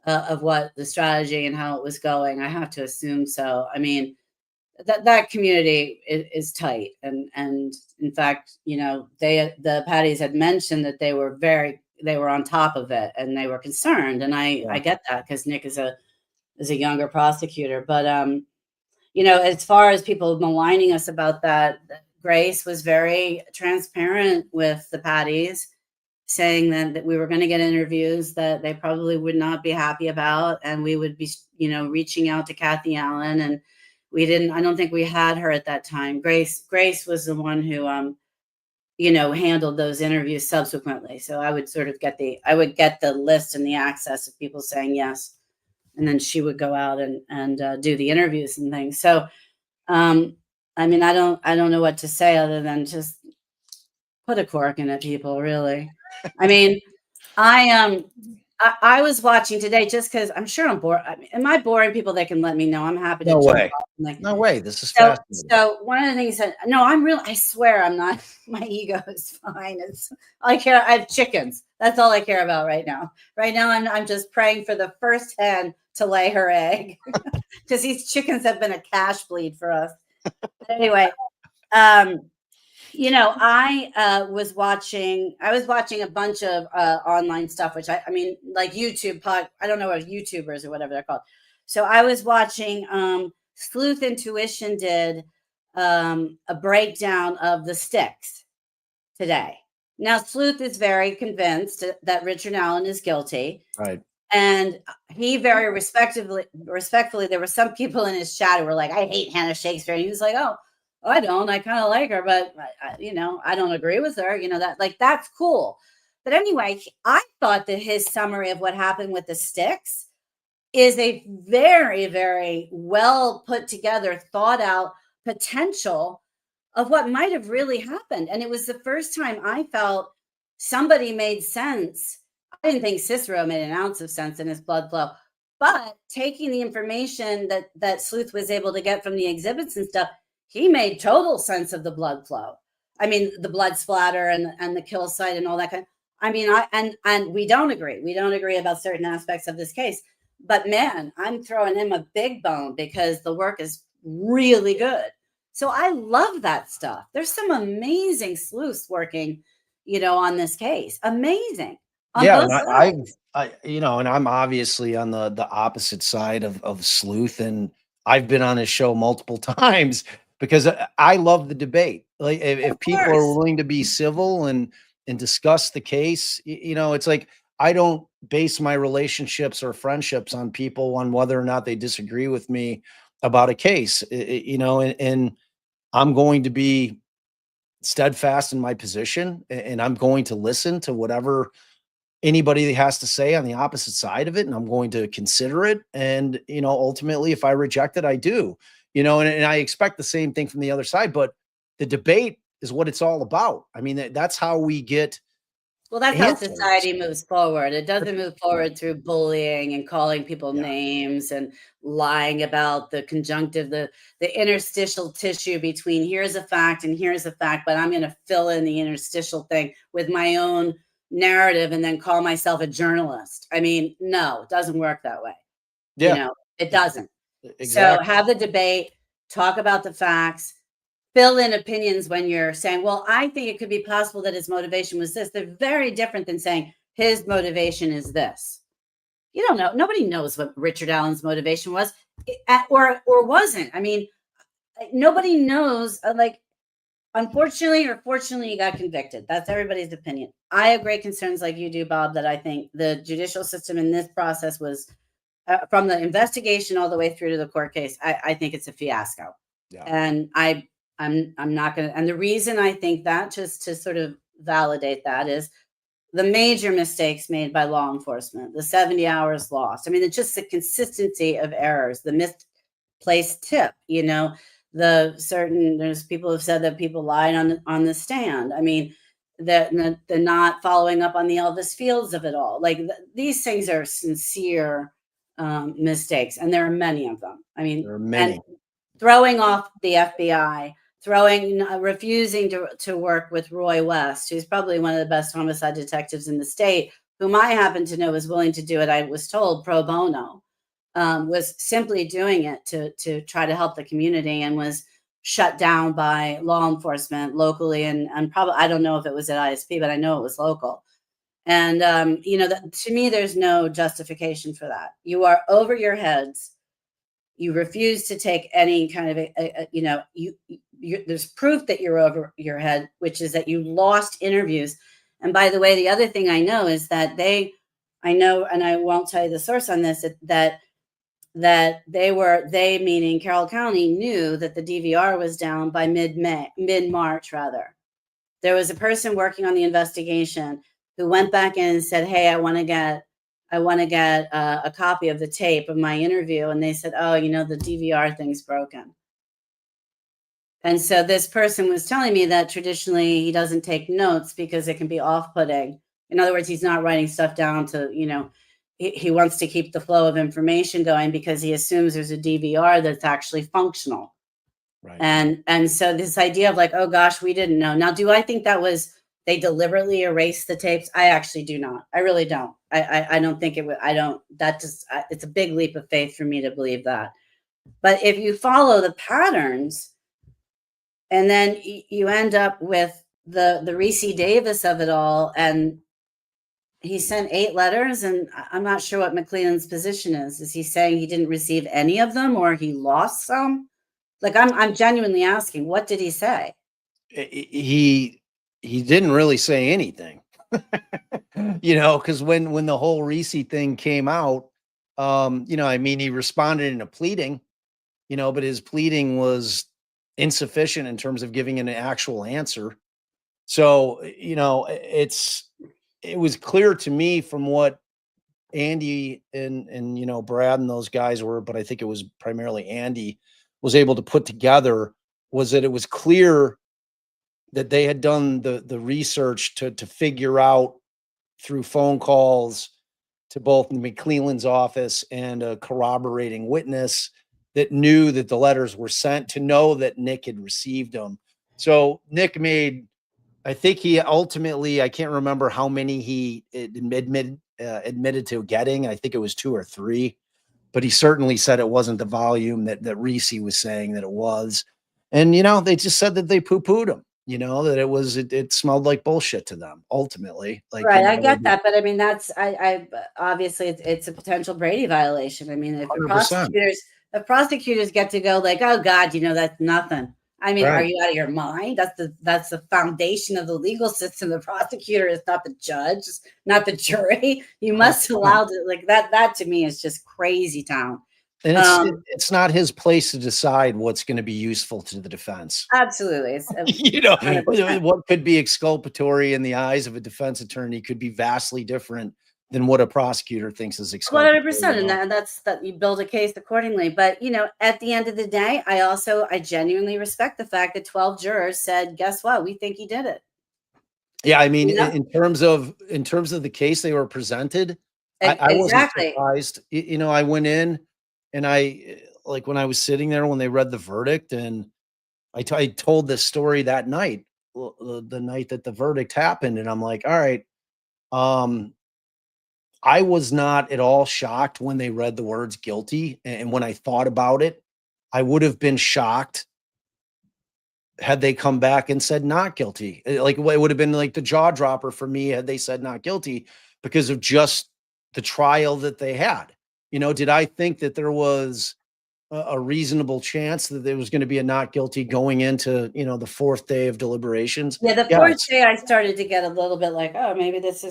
of what the strategy and how it was going. I have to assume so. I mean, that community is tight, and in fact, the Patties had mentioned that they were on top of it, and they were concerned, and I get that, because Nick is a younger prosecutor. But as far as people maligning us about that, Grace was very transparent with the Patties, saying that we were going to get interviews that they probably would not be happy about, and we would be, reaching out to Kathy Allen, and I don't think we had her at that time. Grace was the one who, handled those interviews subsequently. So I would sort of get the list and the access of people saying yes, and then she would go out and do the interviews and things. So, I mean, I don't know what to say other than just put a cork in it, people, really. I mean, I was watching today just because I'm sure I'm bored. I mean, am I boring people? They can let me know. I'm happy to No jump way. off. No way. This is So, fascinating. so one of the things that no, I'm real. I swear I'm not. My ego is fine. It's all I care. I have chickens. That's all I care about right now. Right now, I'm just praying for the first hen to lay her egg, because these chickens have been a cash bleed for us. But anyway, um, I was watching a bunch of online stuff, which I mean, like YouTube I don't know what YouTubers or whatever they're called. So I was watching Sleuth Intuition did a breakdown of the sticks today. Now, Sleuth is very convinced that Richard Allen is guilty. Right. And he very respectfully, there were some people in his chat who were like, I hate Hannah Shakespeare. And he was like, oh, I don't. I kind of like her, but I don't agree with her. That's cool. But anyway, I thought that his summary of what happened with the sticks is a very, very well put together, thought out potential of what might have really happened. And it was the first time I felt somebody made sense. I didn't think Cicero made an ounce of sense in his blood flow, but taking the information that Sleuth was able to get from the exhibits and stuff, he made total sense of the blood flow. I mean, the blood splatter and the kill site and all that kind. I mean, and we don't agree. We don't agree about certain aspects of this case. But man, I'm throwing him a big bone because the work is really good. So I love that stuff. There's some amazing sleuths working, on this case. Amazing on Yeah, both and sides. and I'm obviously on the opposite side of Sleuth, and I've been on his show multiple times because I love the debate. Like if Of people are course. willing to be civil and discuss the case, it's like I don't base my relationships or friendships on people on whether or not they disagree with me about a case. And I'm going to be steadfast in my position, and I'm going to listen to whatever anybody has to say on the opposite side of it, and I'm going to consider it. And, ultimately, if I reject it, I do, and I expect the same thing from the other side. But the debate is what it's all about. I mean, that's how we get Well, that's how answers. society moves forward. It doesn't move Right. forward through bullying and calling people Yeah. names and lying about the conjunctive, the interstitial tissue between here's a fact and here's a fact, but I'm going to fill in the interstitial thing with my own narrative and then call myself a journalist. I mean, no, it doesn't work that way. Yeah. It e- doesn't. So Exactly. have the debate, talk about the facts, fill in opinions when you're saying, well, I think it could be possible that his motivation was this. They're very different than saying his motivation is this. You don't know. Nobody knows what Richard Allen's motivation was or wasn't. I mean, nobody knows. Unfortunately or fortunately, he got convicted. That's everybody's opinion. I have great concerns, like you do, Bob, that I think the judicial system in this process was from the investigation all the way through to the court case. I think it's a fiasco, Yeah. and I'm not going to. And the reason I think that, just to sort of validate that, is the major mistakes made by law enforcement, the 70 hours lost. I mean, it's just the consistency of errors, the misplaced tip. There's people who've said that people lied on the stand. I mean, the not following up on the Elvis Fields of it all. These things are sincere mistakes, and there are many of them. I mean, There are and many. throwing off the FBI, refusing to work with Roy West, who's probably one of the best homicide detectives in the state, whom I happen to know is willing to do it. I was told pro bono, was simply doing it to try to help the community, and was shut down by law enforcement locally, and probably, I don't know if it was at ISP, but I know it was local. And to me, there's no justification for that. You are over your heads. You refuse to take any kind of there's proof that you're over your head, which is that you lost interviews. And by the way, the other thing I know is that I know, and I won't tell you the source on this, that they meaning Carroll County knew that the DVR was down by mid-March rather. There was a person working on the investigation who went back in and said, hey, I want to get a copy of the tape of my interview. And they said, oh, the DVR thing's broken. And so this person was telling me that traditionally he doesn't take notes because it can be off-putting. In other words, he's not writing stuff down to, he wants to keep the flow of information going because he assumes there's a DVR that's actually functional. Right. And so this idea of like, oh gosh, we didn't know. Now, do I think that was they deliberately erased the tapes? I actually do not. I really don't. I don't think it would. I don't. That just it's a big leap of faith for me to believe that. But if you follow the patterns, And then you end up with the Reese Davis of it all, and he sent 8 letters, and I'm not sure what McClellan's position is. Is he saying he didn't receive any of them, or he lost some? Like, I'm genuinely asking, what did he say? He didn't really say anything. Because when the whole Reese thing came out, I mean, he responded in a pleading, but his pleading was insufficient in terms of giving an actual answer. So, it was clear to me from what Andy and Brad and those guys were, but I think it was primarily Andy was able to put together, was that it was clear that they had done the research to figure out through phone calls to both McClellan's office and a corroborating witness that knew that the letters were sent, to know that Nick had received them. So Nick made, I think he ultimately, I can't remember how many he admitted to getting. I think it was 2 or 3, but he certainly said it wasn't the volume that Reese was saying that it was. And, they just said that they poo-pooed him, that it smelled like bullshit to them ultimately. Like, Right, I get that, but I mean, that's I obviously it's a potential Brady violation. I mean, if the 100%. prosecutors get to go like, oh God, that's nothing. I mean, are Right. you out of your mind? That's the foundation of the legal system. The prosecutor is not the judge, not the jury. You must 100%. allow to, like, that to me is just crazy town. And Um, it's not his place to decide what's going to be useful to the defense. Absolutely, it's You know, 100%. what could be exculpatory in the eyes of a defense attorney could be vastly different than what a prosecutor thinks is exculpatory. 100%, and that's that you build a case accordingly. But at the end of the day, I genuinely respect the fact that 12 jurors said, "Guess what? We think he did it." Yeah, I mean, You know, in terms of the case they were presented, I wasn't Exactly. surprised. I went in and like when I was sitting there when they read the verdict, and I told this story that night, the night that the verdict happened, and I'm like, all right, um, I was not at all shocked when they read the words guilty. And when I thought about it, I would have been shocked had they come back and said not guilty. Like, it would have been like the jaw dropper for me had they said not guilty, because of just the trial that they had. Did I think that there was a reasonable chance that there was going to be a not guilty going into, the 4th day of deliberations? Yeah, the fourth Yes. day, I started to get a little bit like, oh, maybe this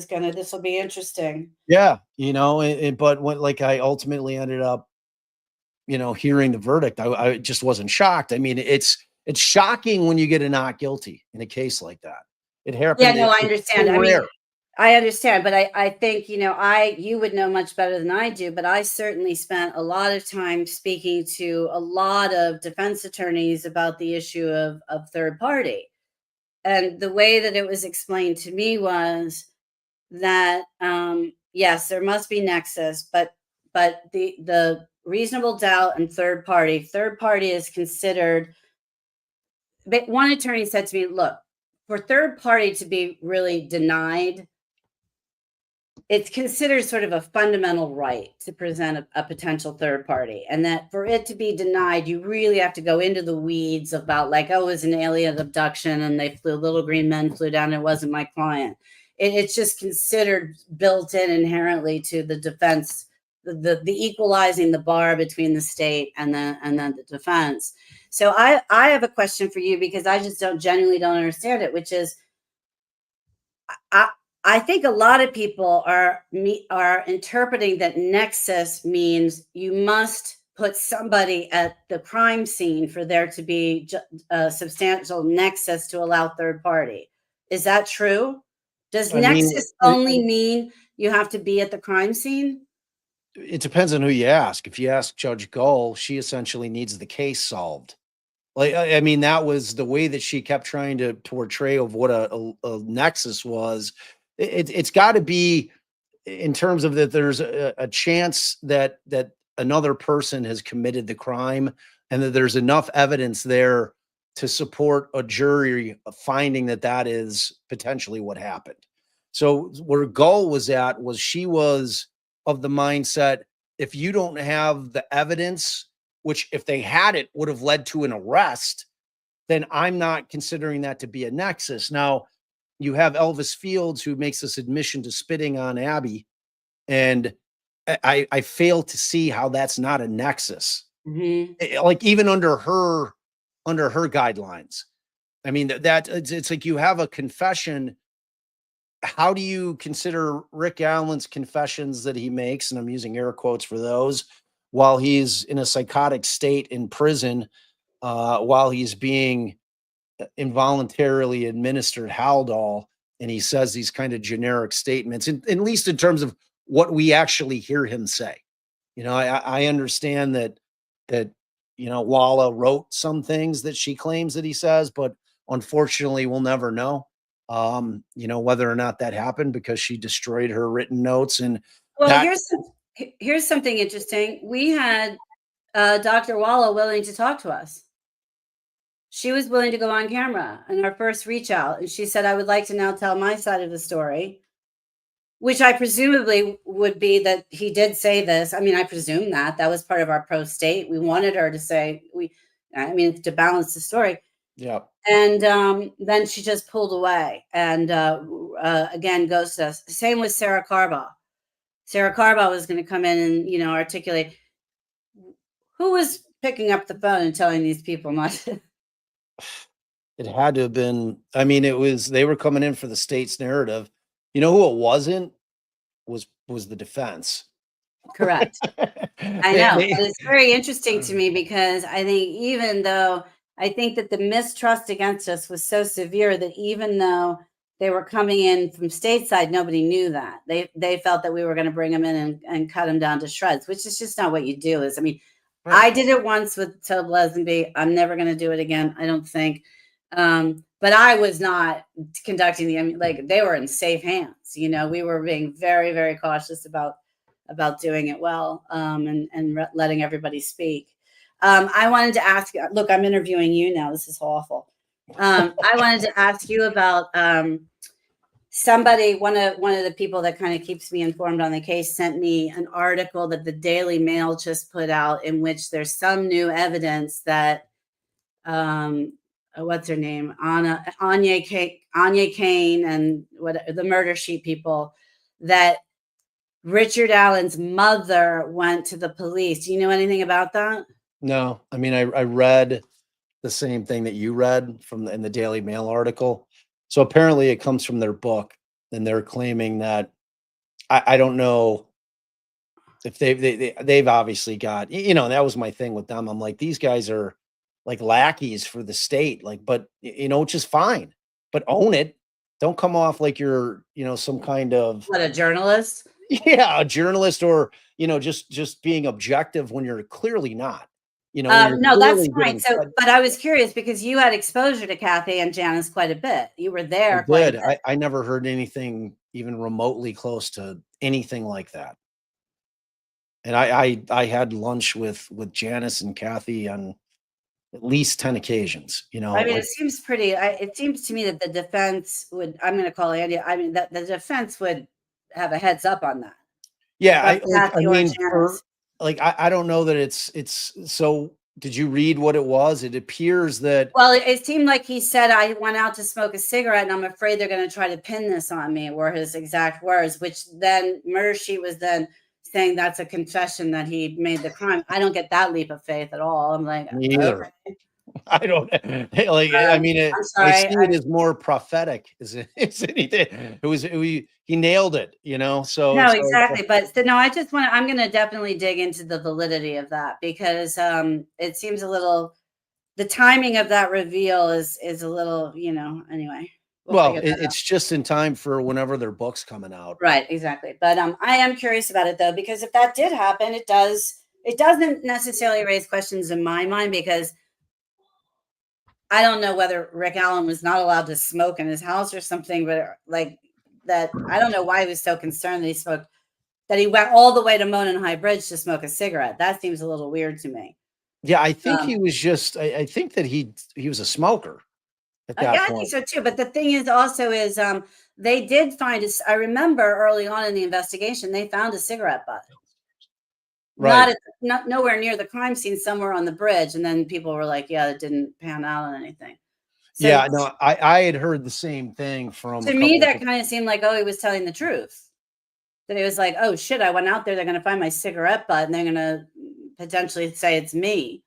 will be interesting. Yeah. But when, like, I ultimately ended up, hearing the verdict, I just wasn't shocked. I mean, it's shocking when you get a not guilty in a case like that. It Yeah, happened. no, I It's understand. so I mean, rare. I understand, but I think, you would know much better than I do, but I certainly spent a lot of time speaking to a lot of defense attorneys about the issue of third party. And the way that it was explained to me was that, yes, there must be nexus, but the reasonable doubt and third party is considered. But one attorney said to me, look, for third party to be really denied, it's considered sort of a fundamental right to present a potential third party. And that for it to be denied, you really have to go into the weeds about, like, oh, it was an alien abduction and little green men flew down. It wasn't my client. It's just considered built in inherently to the defense, the equalizing the bar between the state and then the defense. So I have a question for you, because I just genuinely don't understand it, which is, I I think a lot of people are interpreting that nexus means you must put somebody at the crime scene for there to be a substantial nexus to allow third party. Is that true? Does I mean, nexus only mean you have to be at the crime scene? it depends on who you ask. If you ask Judge Gull, she essentially needs the case solved. Like, I mean, that was the way that she kept trying to portray of what a nexus was. It's got to be in terms of that there's a chance that another person has committed the crime, and that there's enough evidence there to support a jury finding that that is potentially what happened. So where Gull was at was, she was of the mindset, if you don't have the evidence, which if they had it would have led to an arrest, then I'm not considering that to be a nexus. Now, you have Elvis Fields who makes this admission to spitting on Abby, and I fail to see how that's not a nexus. Mhm. Like even under her guidelines. I mean that it's like you have a confession. How do you consider Rick Allen's confessions that he makes, and I'm using air quotes for those, while he's in a psychotic state in prison, while he's being involuntarily administered Haldol, and he says these kind of generic statements, at least in terms of what we actually hear him say. I understand that Walla wrote some things that she claims that he says, but unfortunately, we'll never know. Whether or not that happened because she destroyed her written notes, and Well, that here's something interesting. We had Dr. Walla willing to talk to us. She was willing to go on camera in our first reach out, and she said, "I would like to now tell my side of the story," which I presumably would be that he did say this. I mean, I presume that was part of our pro state. We wanted her to say to balance the story. yeah. And then she just pulled away and again ghosted us. Same with Sarah Carbaugh. Sarah Carbaugh was going to come in and articulate who was picking up the phone and telling these people not to. It had to have been. I mean, they were coming in for the state's narrative. You know who it wasn't? Was the defense. Correct. I They know, they but it's very interesting to me because I think even though I think that the mistrust against us was so severe that even though they were coming in from stateside, nobody knew that. They felt that we were going to bring them in and cut them down to shreds, which is just not what you do. Right. I did it once with Tobe Lesenby. I'm never going to do it again, I don't think. But I was not conducting like they were in safe hands. We were being very, very cautious about doing it well, and letting everybody speak. I wanted to ask you, look, I'm interviewing you now. This is awful. I wanted to ask you about somebody, one of the people that kind of keeps me informed on the case sent me an article that the Daily Mail just put out in which there's some new evidence that what's her name? Anya Kane and the murder sheet people, that Richard Allen's mother went to the police. Do you know anything about that? No, I mean, I read the same thing that you read in the Daily Mail article. So apparently, it comes from their book, and they're claiming that I don't know if they've obviously got, that was my thing with them. I'm like, these guys are like lackeys for the state, like, but which is fine, but own it. Don't come off like you're, some kind of What, a journalist? yeah, a journalist, or just being objective when you're clearly not. When you're No, that's clearly fine. getting So, fed. but I was curious because you had exposure to Kathy and Janice quite a bit. You were I there quite a did. bit. I never heard anything even remotely close to anything like that. And I had lunch with Janice and Kathy on at least 10 occasions, I mean, like, it seems it seems to me that the defense would, I'm going to call Andy, I mean, that the defense would have a heads up on that. yeah, Whether I Kathy or mean, Janice. I don't know that it's so. Did you read what it was? It appears that Well, it seemed like he said, "I went out to smoke a cigarette, and I'm afraid they're going to try to pin this on me," were his exact words, which then Murder Sheet was then saying that's a confession that he made the crime. I don't get that leap of faith at all. I'm like, me either. okay. I don't like. I mean, I'm I sorry. see it as more prophetic. Is anything? He nailed it. So No, so exactly. But no, I'm going to definitely dig into the validity of that because it seems a little, the timing of that reveal is a little, anyway, we'll well, figure that out. it's just in time for whenever their book's coming out. Right, exactly. But I am curious about it though, because if that did happen, it doesn't necessarily raise questions in my mind because I don't know whether Rick Allen was not allowed to smoke in his house or something, but like that, I don't know why he was so concerned that he smoked, that he went all the way to Monon High Bridge to smoke a cigarette. That seems a little weird to me. Yeah, I think Um, he was just. I think that he was a smoker at yeah, that I think point. so too. But the thing is also is they did find I remember early on in the investigation, they found a cigarette butt. Right. Not nowhere near the crime scene, somewhere on the bridge. And then people were like, yeah, it didn't pan out on anything. So Yeah, no, I had heard the same thing from a to me, couple of that kind of seemed like, oh, he was telling the truth. That it was like, oh shit, I went out there, they're gonna find my cigarette butt and they're gonna potentially say it's me.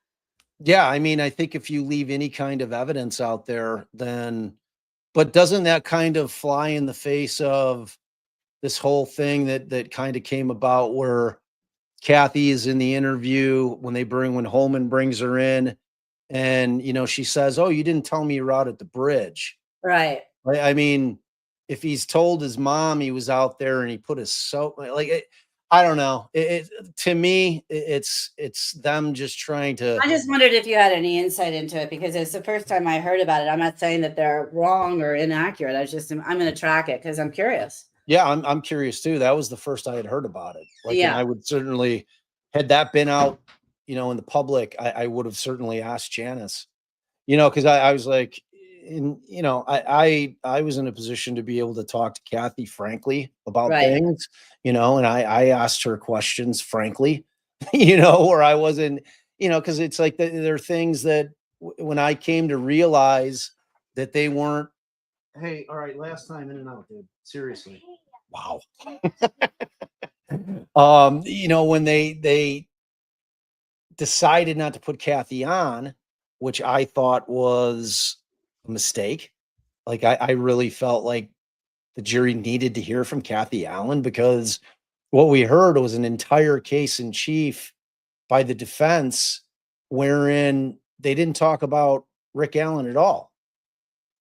yeah, I mean, I think if you leave any kind of evidence out there, then but doesn't that kind of fly in the face of this whole thing that kind of came about where Kathy is in the interview when Holman brings her in and, she says, "Oh, you didn't tell me you're out at the bridge." Right. I mean, if he's told his mom he was out there and he put his soap like, I don't know. To me, it's them just trying to I just wondered if you had any insight into it because it's the first time I heard about it. I'm not saying that they're wrong or inaccurate. I'm gonna track it because I'm curious. yeah, I'm curious too. That was the first I had heard about it. Like, and Yeah. I would certainly had that been out, in the public, I would have certainly asked Janice. Because I was like, I was in a position to be able to talk to Kathy frankly about Right. things, and I asked her questions frankly, where I wasn't, because it's like there are things that when I came to realize that they weren't. Hey, all right, last time in and out, dude. Seriously. Wow. When they decided not to put Kathy on, which I thought was a mistake. Like I really felt like the jury needed to hear from Kathy Allen because what we heard was an entire case in chief by the defense wherein they didn't talk about Rick Allen at all.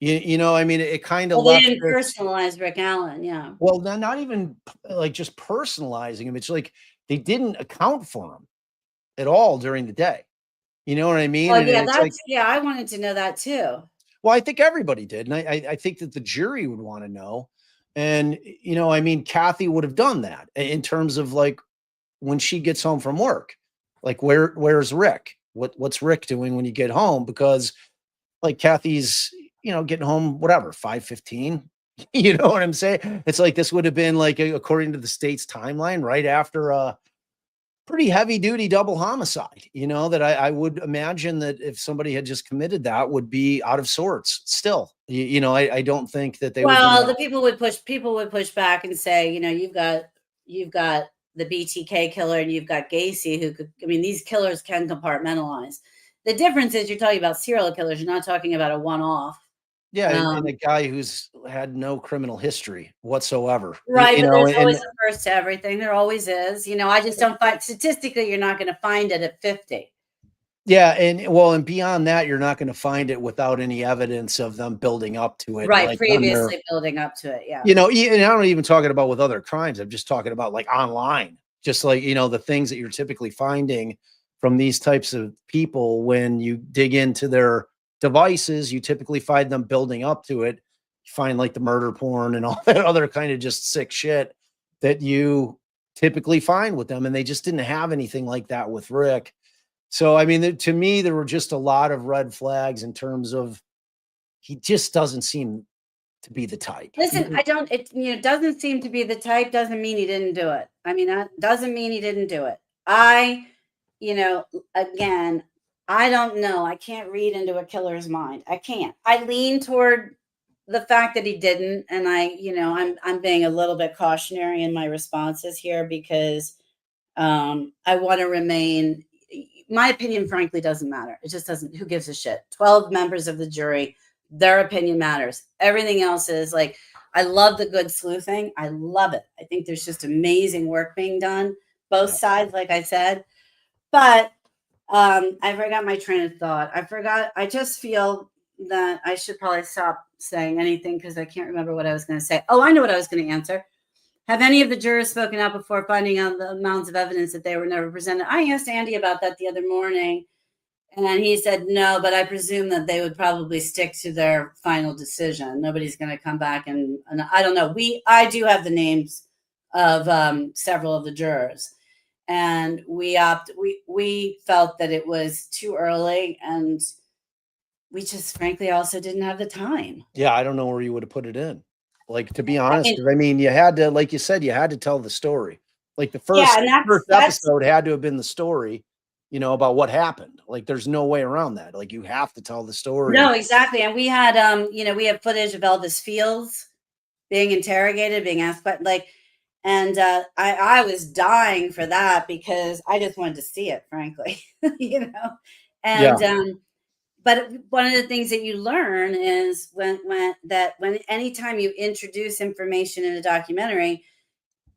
I mean, it kind of Well, they left didn't this. personalize Rick Allen. Yeah. Well, not even like just personalizing him. It's like they didn't account for him at all during the day. You know what I mean? Well, And yeah, it's like, yeah, I wanted to know that too. well, I think everybody did, and I think that the jury would want to know. And I mean, Kathy would have done that in terms of like when she gets home from work, like where's Rick? What's Rick doing when you get home? Because like Kathy's, getting home whatever 5:15. You know what I'm saying? It's like this would have been like according to the state's timeline, right after pretty heavy duty double homicide, that I would imagine that if somebody had just committed that would be out of sorts still. I don't think that they were Well, gonna. the people would push back and say, you've got the BTK killer and you've got Gacy who could, I mean, these killers can compartmentalize. The difference is you're talking about serial killers, you're not talking about a one-off. Yeah, and a Um, guy who's had no criminal history whatsoever. right, but there's always And a first to everything. There always is. I just don't find statistically you're not going to find it at 50. yeah, and well, and beyond that, you're not gonna find it without any evidence of them building up to it, Right, like on their. previously building up to it. Yeah. And I'm not even talking about with other crimes. I'm just talking about like online, just like, the things that you're typically finding from these types of people when you dig into their devices, you typically find them building up to it. You find like the murder porn and all that other kind of just sick shit that you typically find with them. And they just didn't have anything like that with Rick. So, I mean, to me, there were just a lot of red flags in terms of he just doesn't seem to be the type. Listen, I don't it doesn't seem to be the type, doesn't mean he didn't do it. I mean, that doesn't mean he didn't do it. Again, I don't know. I can't read into a killer's mind. I can't. I lean toward the fact that he didn't, and I'm being a little bit cautionary in my responses here because I want to remain my opinion frankly doesn't matter. It just doesn't. Who gives a shit? 12 members of the jury, their opinion matters. Everything else is like I love the good sleuthing. I love it. I think there's just amazing work being done, both Yeah. sides, like I said. But I forgot my train of thought. I just feel that I should probably stop saying anything because I can't remember what I was going to say. Oh, I know what I was going to answer. Have any of the jurors spoken out before finding out the amounts of evidence that they were never presented? I asked Andy about that the other morning, and he said no, but I presume that they would probably stick to their final decision. Nobody's going to come back and I don't know. I do have the names of several of the jurors, and we felt that it was too early, and we just frankly also didn't have the time. Yeah, I don't know where you would have put it in. Like, to be I honest, mean, 'cause I mean, you had to, like you said, you had to tell the story. Like the Yeah, first and first that's episode had to have been the story, about what happened. Like there's no way around that. Like you have to tell the story. no, exactly. And we had we have footage of Elvis Fields being interrogated, being asked, but like, and I was dying for that because I just wanted to see it, frankly, you know. Yeah, And but one of the things that you learn is when anytime you introduce information in a documentary,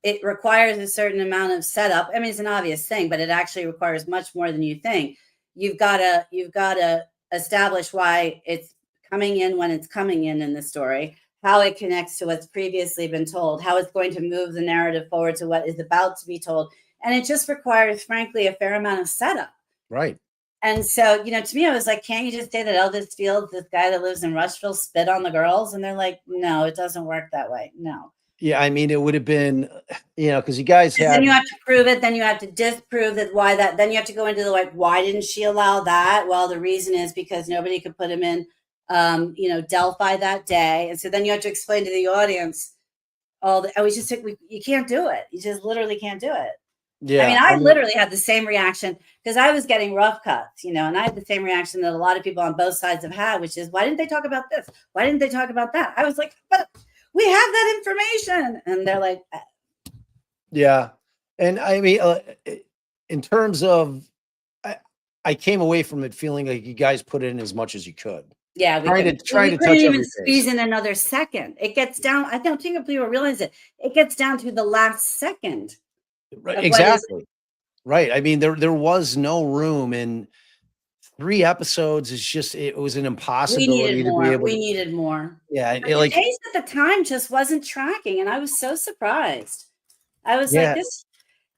it requires a certain amount of setup. I mean, it's an obvious thing, but it actually requires much more than you think. You've got to establish why it's coming in when it's coming in the story, how it connects to what's previously been told, how it's going to move the narrative forward to what is about to be told, and it just requires, frankly, a fair amount of setup. right. And so, to me, I was like, can't you just say that Elvis Fields, this guy that lives in Rushville, spit on the girls? And they're like, no, it doesn't work that way. No. Yeah, I mean, it would have been, because you guys Because then had you have to prove it. Then you have to disprove that why that. Then you have to go into the like, why didn't she allow that? Well, the reason is because nobody could put him in, Delphi that day. And so then you have to explain to the audience all the. I was just like, you can't do it. You just literally can't do it. I mean, yeah, I literally had the same reaction because I was getting rough cuts, and I had the same reaction that a lot of people on both sides have had, which is, why didn't they talk about this? Why didn't they talk about that? I was like, but we have that information. And they're like, yeah. And I mean, in terms of, I came away from it feeling like you guys put in as much as you could. yeah, we Trying to couldn't. trying We to couldn't touch even every squeeze base. in another second. It gets down. I don't think people realize it. It gets down to the last second Right, of what is. exactly. Right. I mean, there was no room in 3 episodes. Is just it was an We needed impossibility to be more. able We to. needed more. Yeah, But the like pace at the time just wasn't tracking, and I was so surprised. I was like, yeah.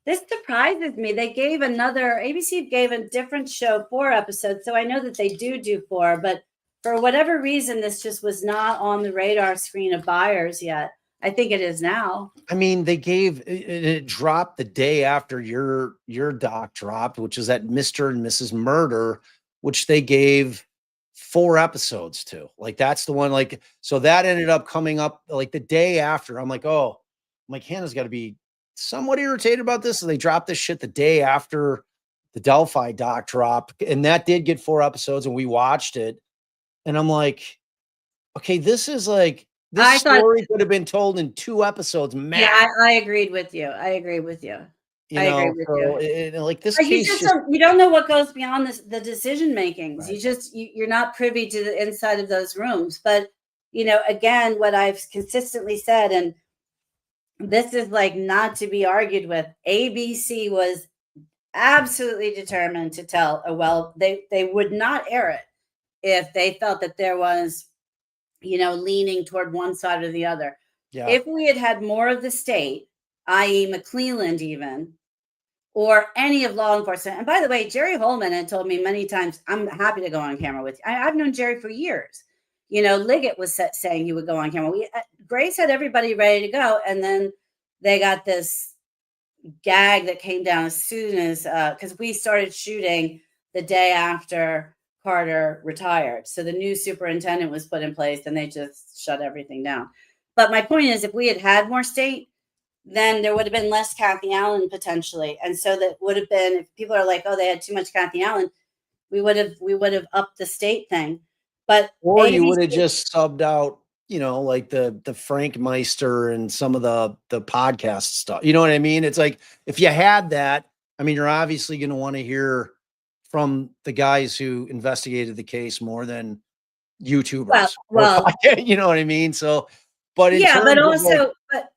this surprises me. They gave ABC gave a different show 4 episodes, so I know that they do 4, but for whatever reason, this just was not on the radar screen of buyers yet. I think it is now. I mean, they gave it dropped the day after your doc dropped, which is that Mr. and Mrs. Murder, which they gave 4 episodes to. Like that's the one, like, so that ended up coming up like the day after. I'm like, oh, Hannah's got to be somewhat irritated about this. So they dropped this shit the day after the Delphi doc dropped, and that did get 4 episodes, and we watched it. And I'm like, okay, this is like this I thought, story could have been told in 2 episodes yeah, max. I agreed with you. I agree with you. I agree with you. So like this But case just you don't know what goes beyond the decision makings. right. You're not privy to the inside of those rooms. But again, what I've consistently said, and this is like not to be argued with, ABC was absolutely determined to tell they would not air it if they felt that there was leaning toward one side or the other. Yeah. If we had had more of the state, i.e. McClelland, even, or any of law enforcement. And by the way, Jerry Holman had told me many times, I'm happy to go on camera with you. I've known Jerry for years. Liggett was saying he would go on camera. Grace had everybody ready to go, and then they got this gag that came down as soon as because we started shooting the day after Carter retired. So the new superintendent was put in place, and they just shut everything down. But my point is, if we had had more state, then there would have been less Kathy Allen potentially. And so that would have been, if people are like, oh, they had too much Kathy Allen, we would have upped the state thing. But Or you would have ABC, just subbed out, like the Frank Meister and some of the podcast stuff. You know what I mean? It's like if you had that, I mean, you're obviously going to want to hear from the guys who investigated the case more than YouTubers. well, You know what I mean? So, but in yeah, but terms of like, also,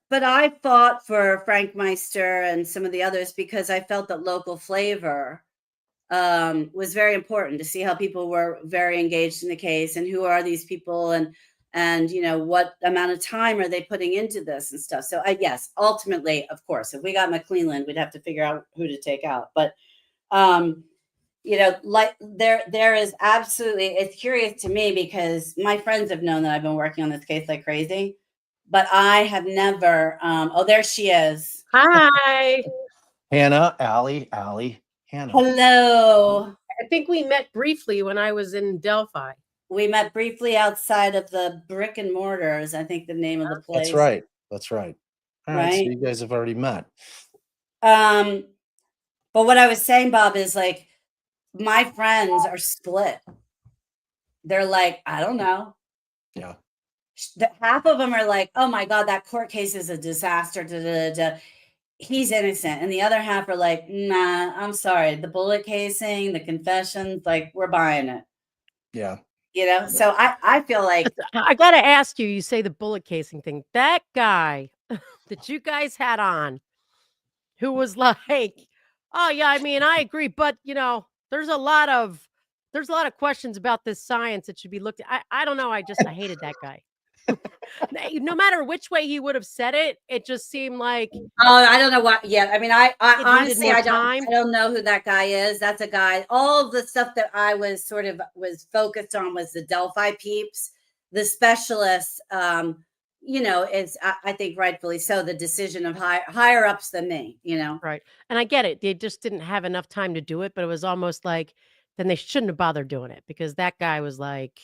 but I fought for Frank Meister and some of the others because I felt that local flavor was very important to see how people were very engaged in the case and who are these people and what amount of time are they putting into this and stuff. So yes, ultimately, of course, if we got McClelland, we'd have to figure out who to take out. But like there is absolutely, it's curious to me because my friends have known that I've been working on this case like crazy, but I have never oh, there she is. Hi. Hannah, Allie, Hannah. Hello. I think we met briefly when I was in Delphi. We met briefly outside of the Brick and Mortars, I think the name of the place. That's right. All right. So Right. you guys have already met. But what I was saying, Bob, is like my friends are split. They're like, I don't know. Yeah. Half of them are like, oh my God, that court case is a disaster. Da, da, da, da. He's innocent. And the other half are like, nah, I'm sorry. The bullet casing, the confessions, like we're buying it. Yeah. So I feel like I got to ask you, you say the bullet casing thing. That guy that you guys had on who was like, oh yeah, I mean, I agree, but there's a lot of questions about this science that should be looked at. I don't know. I hated that guy. No matter which way he would have said it, it just seemed like I don't know what. Yeah, I mean, I it needed honestly, more I time. don't know who that guy is. That's a guy. All of the stuff that I was focused on was the Delphi peeps, the specialists. Is I think rightfully so the decision of higher ups than me. Right. And I get it. They just didn't have enough time to do it, but it was almost like then they shouldn't have bothered doing it because that guy was like,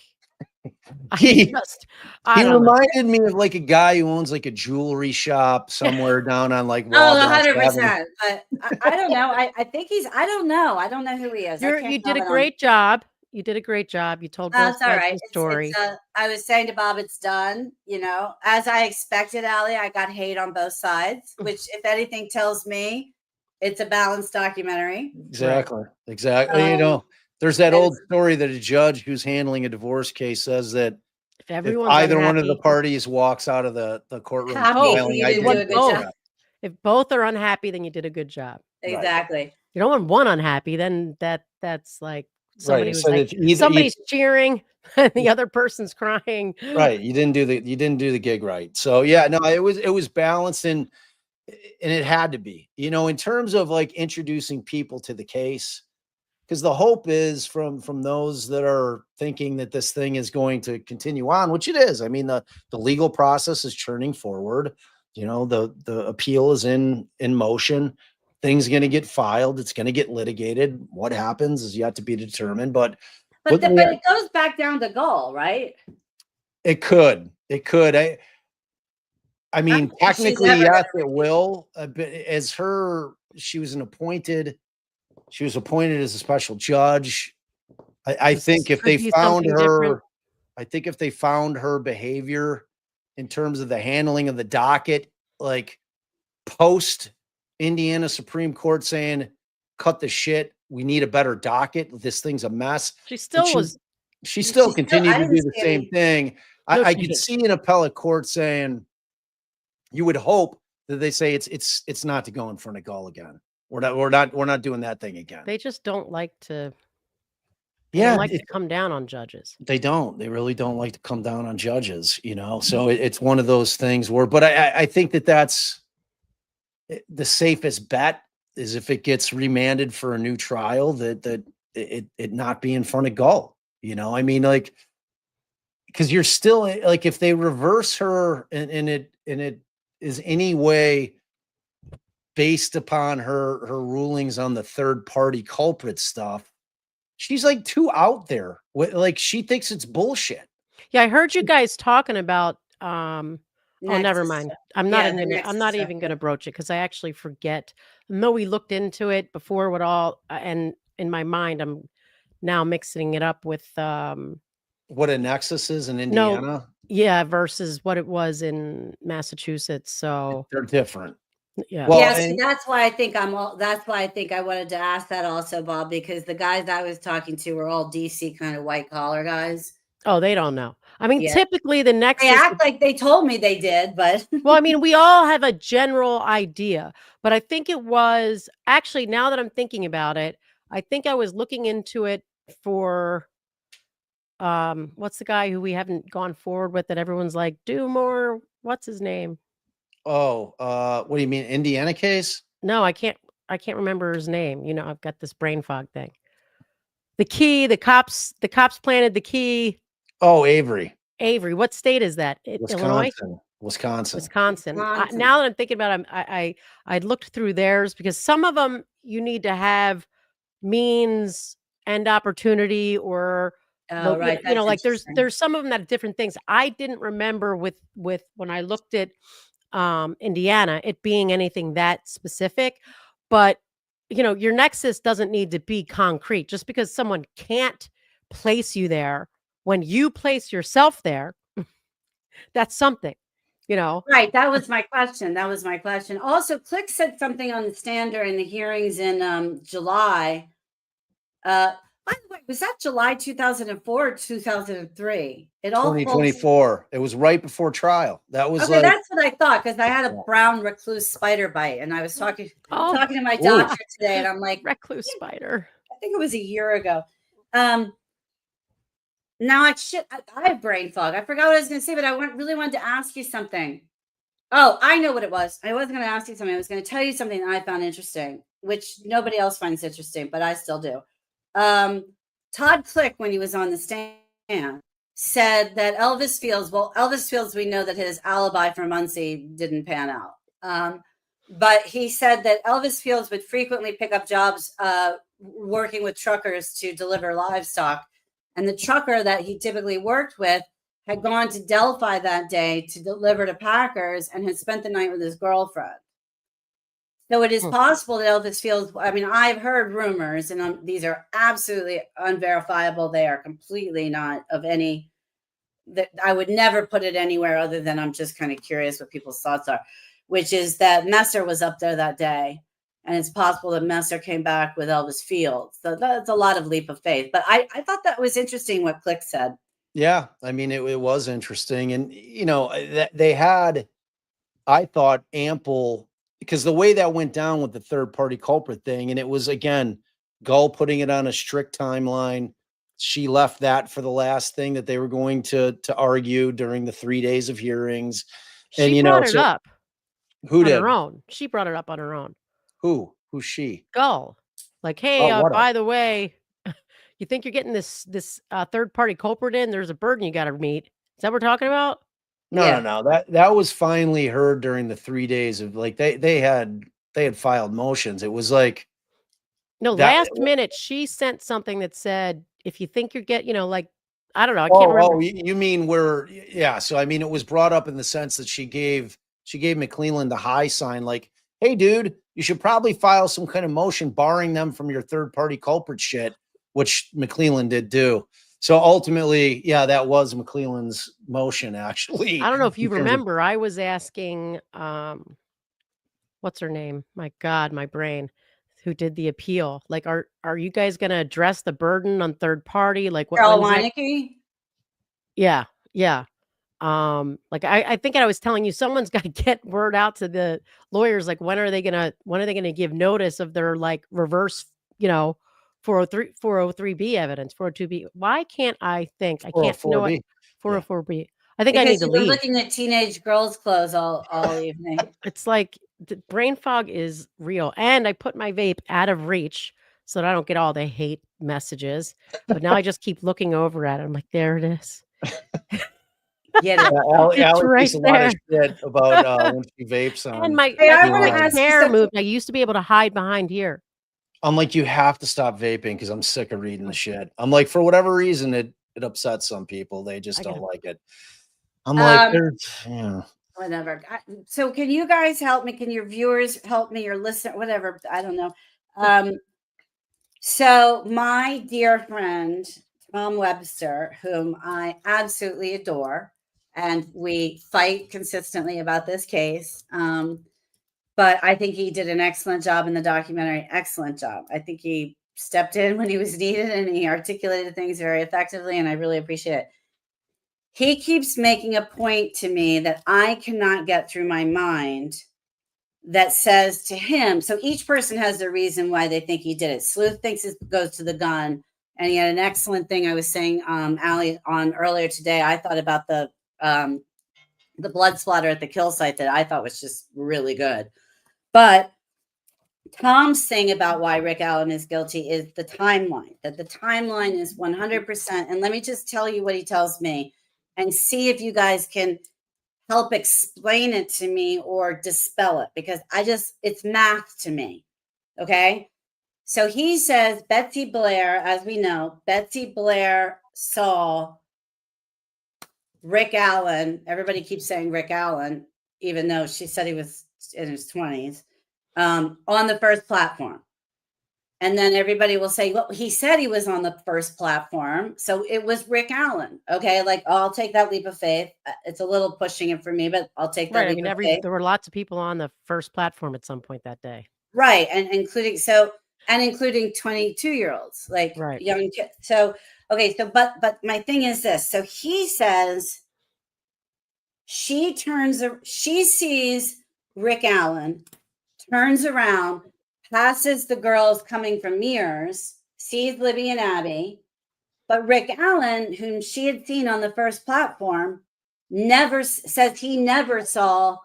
He I he don't know. reminded me of like a guy who owns like a jewelry shop somewhere down on like Oh, Wabash Avenue. 100%. But I don't know. I think I don't know. I don't know who he is. You did a great job. You did a great job. You told both That's all sides right. of the story. I was saying to Bob, it's done. As I expected, Allie, I got hate on both sides, which, if anything, tells me it's a balanced documentary. Exactly. Right. Exactly. There's that old story that a judge who's handling a divorce case says that if either one of the parties walks out of the courtroom smiling, I did a good job. If both are unhappy, then you did a good job. Exactly. Right. You don't want one unhappy, then that's like somebody right. was So like somebody's cheering and the other person's crying. Right. You didn't do the gig right. So yeah, no, it was balanced and it had to be, in terms of like introducing people to the case. Because the hope is from those that are thinking that this thing is going to continue on, which it is. I mean, the legal process is churning forward. The appeal is in motion. Things going to get filed. It's going to get litigated. What happens is yet to be determined. But it goes back down to Gull, right? It could. I mean, technically, yes, it will. But she was appointed as a special judge. I think if they found her behavior in terms of the handling of the docket, like post Indiana Supreme Court saying, cut the shit, we need a better docket, this thing's a mess. She still continued to do the same thing. I could see an appellate court saying, you would hope that they say it's not to go in front of Gull again. We're not doing that thing again. They just don't like to. To come down on judges. They don't. They really don't like to come down on judges. So it's one of those things where. But I think that's the safest bet is if it gets remanded for a new trial that it not be in front of Gull. I mean, like, because you're still like if they reverse her and it is any way based upon her rulings on the third party culprit stuff, she's like too out there. Like she thinks it's bullshit. Yeah, I heard you guys talking about never mind. I'm not even going to broach it because I actually forget. I know we looked into it before what all and in my mind I'm now mixing it up with what a nexus is in Indiana. Versus what it was in Massachusetts. So they're different. Yeah. Well, that's why I think I wanted to ask that also, Bob, because the guys I was talking to were all DC kind of white collar guys. Oh, they don't know. I mean, typically the nexus. They act like they told me they did, but well, I mean, we all have a general idea, but I think it was actually, now that I'm thinking about it, I think I was looking into it for what's the guy who we haven't gone forward with that everyone's like, do more, what's his name? Oh, what do you mean, Indiana case? No, I can't remember his name. I've got this brain fog thing. The cops planted the key. Oh, Avery. What state is that? Illinois? Wisconsin. Now that I'm thinking about it, I looked through theirs because some of them you need to have means and opportunity or right. Like there's some of them that are different things. I didn't remember with when I looked at Indiana, it being anything that specific. But, your nexus doesn't need to be concrete. Just because someone can't place you there, when you place yourself there, that's something, you know? Right. That was my question. That was my question. Also, Click said something on the stand during the hearings in July. By the way, was that July 2004 or 2003? It all falls. 2024. It was right before trial. That was Okay, like, that's what I thought, because I had a Yeah. brown recluse spider bite, and I was talking Oh, to my Ooh. doctor today, and I'm like, recluse spider. I think it was a year ago. Now I have brain fog. I forgot what I was going to say, but I really wanted to ask you something. Oh, I know what it was. I wasn't going to ask you something. I was going to tell you something that I found interesting, which nobody else finds interesting, but I still do. Todd Click, when he was on the stand, said that Elvis Fields, we know that his alibi for Muncie didn't pan out. But he said that Elvis Fields would frequently pick up jobs working with truckers to deliver livestock. And the trucker that he typically worked with had gone to Delphi that day to deliver to Packers and had spent the night with his girlfriend. So it is possible that Elvis Fields, I mean, I've heard rumors, and these are absolutely unverifiable. They are completely not of any, that I would never put it anywhere other than I'm just kind of curious what people's thoughts are, which is that Messer was up there that day. And it's possible that Messer came back with Elvis Fields. So that's a lot of leap of faith. But I thought that was interesting what Click said. Yeah, I mean, it was interesting. And, they had, I thought, ample, because the way that went down with the third party culprit thing, and it was, again, Gull putting it on a strict timeline. She left that for the last thing that they were going to argue during the 3 days of hearings. And, She brought it so up who on did? her own. She brought it up on her own. Who's she? Gull. Like, hey, Oh, what by the way, you think you're getting this third party culprit in? There's a burden you got to meet. Is that what we're talking about? No, that was finally heard during the 3 days of, like, they had filed motions. It was like No, that. last minute she sent something that said, if you think you're like, I don't know, I can't remember. You mean where? Yeah. So, I mean, it was brought up in the sense that she gave McClelland the high sign, like, hey, dude, you should probably file some kind of motion barring them from your third party culprit shit, which McClelland did do. So ultimately, yeah, that was McClelland's motion, actually. I don't know if you remember, I was asking, what's her name? My God, my brain, who did the appeal. Like, are you guys going to address the burden on third party? Like, Carol when's that? Weineke? Yeah. Yeah. Like I think I was telling you, someone's got to get word out to the lawyers. Like, when are they gonna give notice of their, like, reverse, 403B evidence, 402B? Wwhy can't I think? I can't, you know what? 404B. I think I need Because to you were leave. looking at teenage girls' clothes all evening. It's like the brain fog is real. And I put my vape out of reach so that I don't get all the hate messages. But now I just keep looking over at it. I'm like, there it is. Get it. Allie right thinks a lot of there. shit about when she vapes on. And my Hey, I wanna ask you hair something. moved. I used to be able to hide behind here. I'm like, you have to stop vaping because I'm sick of reading the shit. I'm like, for whatever reason, it upsets some people. They just don't like it. I'm like, Whatever. So can you guys help me? Can your viewers help me, or listen, whatever? I don't know. So my dear friend, Tom Webster, whom I absolutely adore, and we fight consistently about this case. But I think he did an excellent job in the documentary. Excellent job. I think he stepped in when he was needed and he articulated things very effectively, and I really appreciate it. He keeps making a point to me that I cannot get through my mind that says to him, so each person has their reason why they think he did it. Sleuth thinks it goes to the gun. And he had an excellent thing I was saying, Allie, on earlier today. I thought about the blood splatter at the kill site that I thought was just really good. But Tom's thing about why Rick Allen is guilty is the timeline, that the timeline is 100%. And let me just tell you what he tells me and see if you guys can help explain it to me or dispel it, because it's math to me. Okay. So he says Betsy Blair, as we know, Betsy Blair saw Rick Allen. Everybody keeps saying Rick Allen. even though she said he was in his 20s, on the first platform. And then everybody will say, well, he said he was on the first platform, so it was Rick Allen. Okay, like, I'll take that leap of faith. It's a little pushing it for me, but I'll take that Right. I leap mean, of faith. there were lots of people on the first platform at some point that day. Right, and including 22-year-olds, like Right. young kids. So okay, so but my thing is this. So he says she sees Rick Allen, turns around, passes the girls coming from mirrors, sees Libby and Abby, but Rick Allen, whom she had seen on the first platform, says he never saw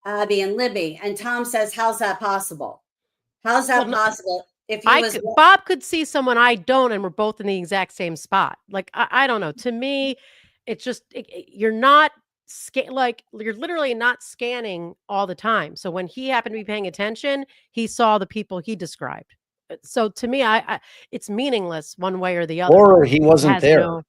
Abby and Libby. And Tom says, how's that possible? How's that possible? If he was Bob could see someone I don't, and we're both in the exact same spot. Like, I don't know. To me, it's just you're not like, you're literally not scanning all the time. So when he happened to be paying attention, he saw the people he described. So to me, it's meaningless one way or the other. Or he wasn't there.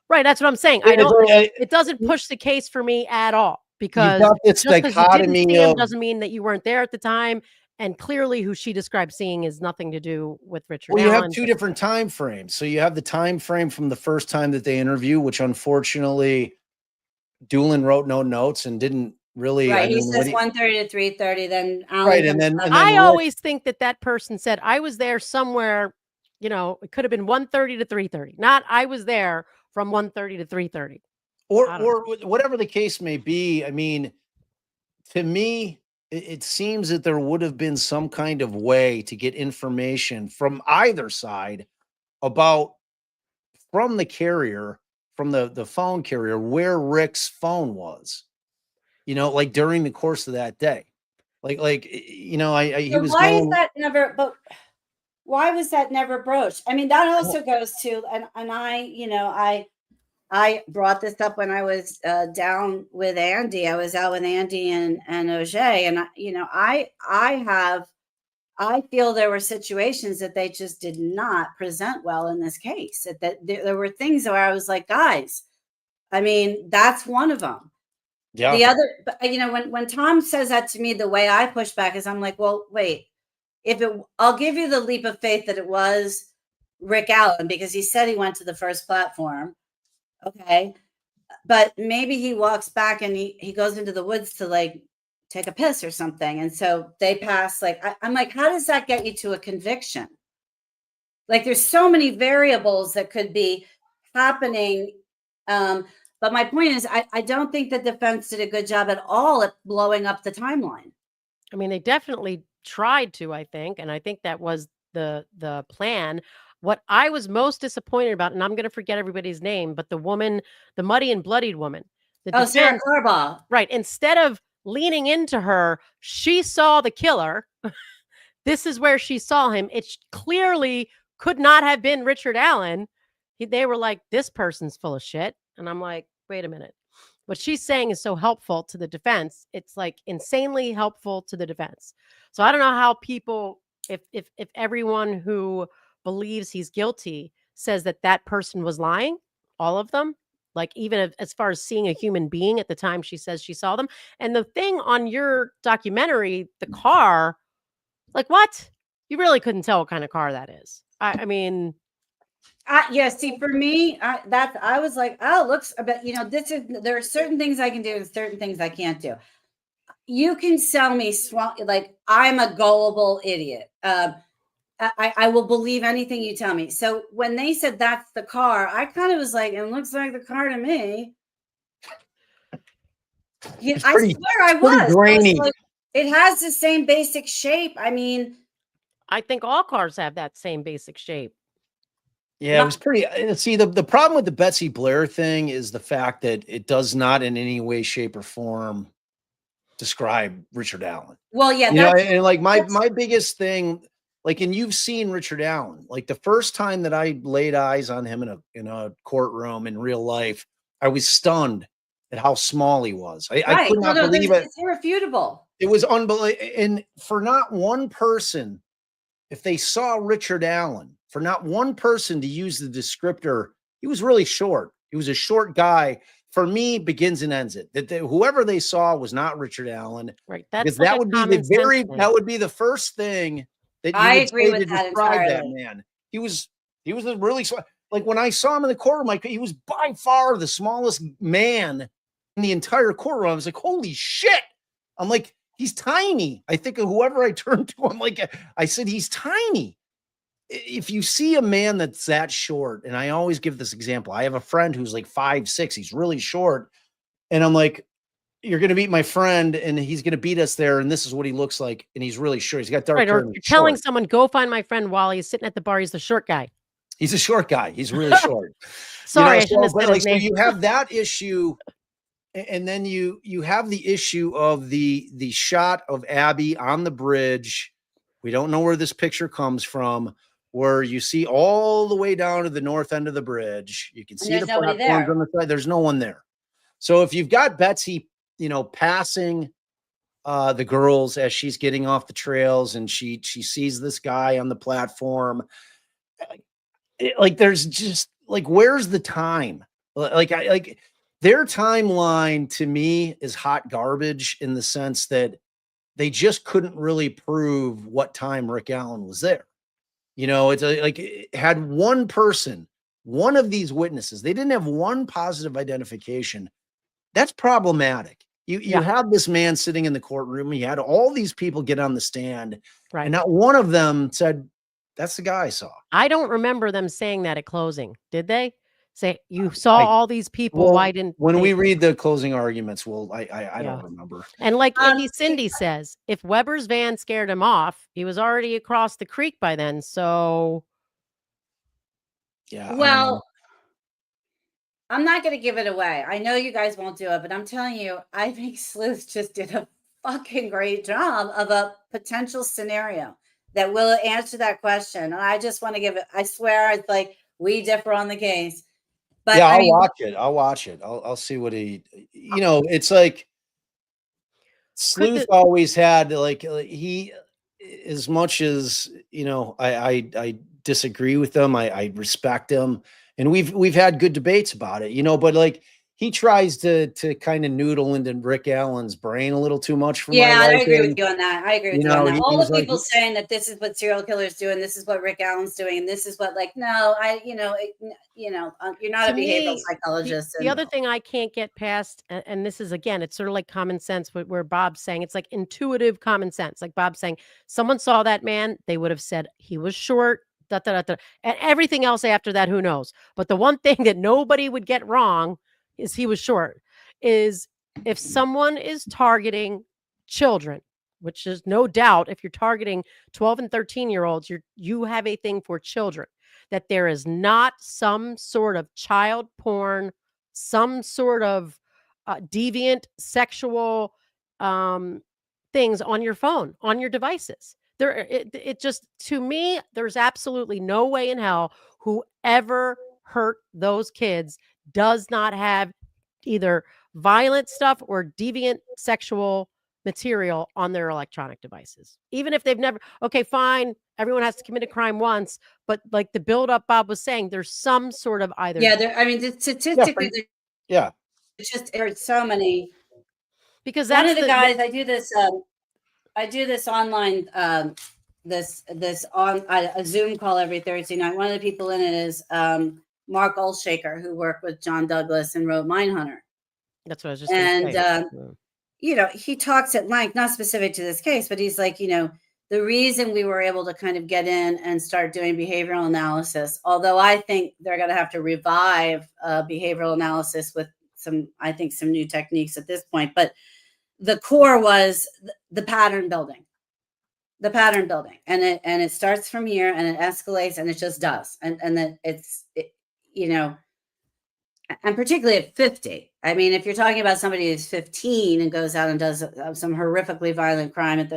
Right, that's what I'm saying. It doesn't push the case for me at all, because it's just because you didn't see him of, doesn't mean that you weren't there at the time. And clearly who she described seeing is nothing to do with Richard Allen. You have two different time frames. So you have the time frame from the first time that they interview, which unfortunately Doolin wrote no notes and didn't really. Right, he says 1:30 to 3:30. Then Allen right, and then I always think that person said I was there somewhere. You know, it could have been 1:30 to 3:30. Not I was there from 1:30 to 3:30. Or whatever the case may be. I mean, to me, it seems that there would have been some kind of way to get information from either side from the carrier, from the phone carrier, where Rick's phone was, like during the course of that day. He was why is that never, but why was that never broached? I mean, that also goes to, and I brought this up when I was down with Andy. I was out with Andy and Auger, and I feel there were situations that they just did not present well in this case. That there were things where I was like, guys, I mean, that's one of them. Yeah. The other, when Tom says that to me, the way I push back is I'm like, well, wait, I'll give you the leap of faith that it was Rick Allen, because he said he went to the first platform. Okay. But maybe he walks back and he goes into the woods to like take a piss or something. And so they pass, like, I'm like, how does that get you to a conviction? Like, there's so many variables that could be happening. But my point is, I don't think the defense did a good job at all at blowing up the timeline. I mean, they definitely tried to, I think. And I think that was the plan. What I was most disappointed about, and I'm going to forget everybody's name, but the woman, the muddy and bloodied woman. Sarah Corbaugh. Right. Instead of leaning into her, she saw the killer. This is where she saw him. It clearly could not have been Richard Allen. They were like, this person's full of shit. And I'm like, wait a minute. What she's saying is so helpful to the defense. It's like insanely helpful to the defense. So I don't know how people, if everyone who believes he's guilty says that person was lying, all of them, like even as far as seeing a human being at the time she says she saw them. And the thing on your documentary, the car, like, what? You really couldn't tell what kind of car that is. I mean, yeah, see, for me, I was like, oh, looks, but there are certain things I can do and certain things I can't do. You can sell me like I'm a gullible idiot. I will believe anything you tell me. So when they said that's the car, I kind of was like, it looks like the car to me. I swear I was. Grainy. Like, it has the same basic shape. I mean, I think all cars have that same basic shape. Yeah, it was pretty. See, the problem with the Betsy Blair thing is the fact that it does not in any way, shape, or form describe Richard Allen. Well, yeah, and like my biggest thing, like, and you've seen Richard Allen. Like, the first time that I laid eyes on him in a courtroom in real life, I was stunned at how small he was. I could not believe it. It's irrefutable. It was unbelievable. And for not one person, if they saw Richard Allen, for not one person to use the descriptor, he was really short. He was a short guy for me, begins and ends it. That whoever they saw was not Richard Allen, Right. because That's like that a would be common sense thing. that would be the first thing that you I would agree say with to that describe that entirely. man. He was a really like when I saw him in the courtroom, like he was by far the smallest man in the entire courtroom. I was like, holy shit. I'm like, he's tiny. I think of whoever I turned to, I'm like, I said, he's tiny. If you see a man that's that short, and I always give this example, I have a friend who's like 5'6", he's really short. And I'm like, you're going to meet my friend and he's going to beat us there. And this is what he looks like. And he's really short. He's got dark Right. hair. Or And you're he's telling short. someone, go find my friend while he's sitting at the bar. He's the short guy. He's a short guy. He's really short. Sorry, I so, shouldn't have but said like, his so name. you have that issue. And then you have the issue of the shot of Abby on the bridge. We don't know where this picture comes from, where you see all the way down to the north end of the bridge. You can And see there's the nobody platforms there. on the side. There's no one there. So if you've got Betsy, passing the girls as she's getting off the trails, and she sees this guy on the platform, like there's just like, where's the time? Like their timeline to me is hot garbage, in the sense that they just couldn't really prove what time Rick Allen was there. It's like, it had one person, one of these witnesses, they didn't have one positive identification. That's problematic. You Yeah. had this man sitting in the courtroom. He had all these people get on the stand, Right. and not one of them said, that's the guy I saw. I don't remember them saying that at closing. Did they say you saw all these people? Why didn't when they? we read the closing arguments, I Yeah. don't remember. And like Indy See, Cindy says, if Weber's van scared him off, he was already across the creek by then. So Yeah. I don't know. well, I'm not going to give it away. I know you guys won't do it, but I'm telling you, I think Sleuth just did a fucking great job of a potential scenario that will answer that question. And I just want to give it, I swear, it's like we differ on the case. But yeah, I I'll mean, watch it. I'll see what he, it's like, could Sleuth the always had like, he, as much as, I disagree with him, I respect him, and we've had good debates about it, but like, he tries to kind of noodle into Rick Allen's brain a little too much for my yeah, I agree with liking. you on that. I agree with you on that. All He's the like, people saying that this is what serial killers do, and this is what Rick Allen's doing, and this is what, like, no, you're not to a behavioral me, psychologist. the other thing I can't get past, and this is again, it's sort of like common sense, where Bob's saying it's like intuitive common sense. Like Bob's saying, someone saw that man, they would have said he was short, da, da, da, da. And everything else after that, who knows? But the one thing that nobody would get wrong is he was short. Is if someone is targeting children, which is no doubt, if you're targeting 12 and 13-year-olds, you have a thing for children, that there is not some sort of child porn, some sort of deviant sexual things on your phone, on your devices. It just, to me, there's absolutely no way in hell whoever hurt those kids does not have either violent stuff or deviant sexual material on their electronic devices. Even if they've never, okay, fine, everyone has to commit a crime once, but like the buildup Bob was saying, there's some sort of either. Yeah, I mean, statistically, yeah, it's just there's so many. Because One that's of the guys, I do this online, this on a Zoom call every Thursday night. One of the people in it is Mark Olshaker, who worked with John Douglas and wrote Mindhunter. That's what I was just going to say. He talks at length, not specific to this case, but he's like, the reason we were able to kind of get in and start doing behavioral analysis, although I think they're going to have to revive behavioral analysis with some new techniques at this point. But the core was the pattern building. And it starts from here and it escalates and it just does. And then and particularly at 50. I mean, if you're talking about somebody who's 15 and goes out and does some horrifically violent crime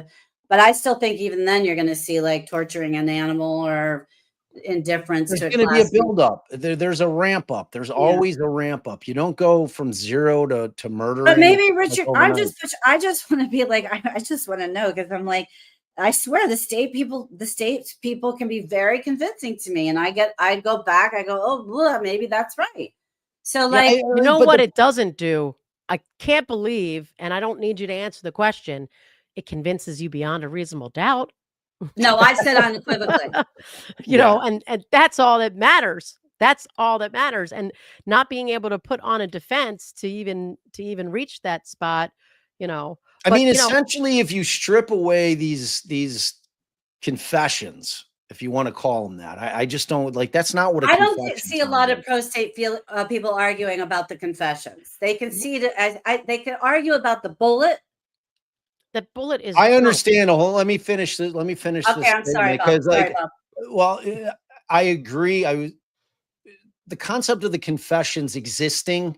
but I still think even then you're going to see like torturing an animal or indifference. There's going to be a buildup. There's a ramp up. There's always a ramp up. You don't go from zero to murder. But maybe Richard, I just want to be like, I just want to know, because I'm like, I swear the state people can be very convincing to me. And I go back, I go, oh, maybe that's right. So Yeah, like, You know but what it doesn't do? I can't believe, and I don't need you to answer the question, it convinces you beyond a reasonable doubt. no, I've said unequivocally. You yeah. know, and that's all that matters. That's all that matters, and not being able to put on a defense to even reach that spot, you know. I But, mean, you know, essentially, if you strip away these confessions, if you want to call them that, I just don't like. That's not what a I don't confession see a sounds lot of like. pro-state people arguing about the confessions. They can see it as they can argue about the bullet. the bullet is I junk. understand. Let me finish this. Let me finish Okay, this I'm sorry, statement Bob. because, Sorry, like, Bob. well, I agree. The concept of the confessions existing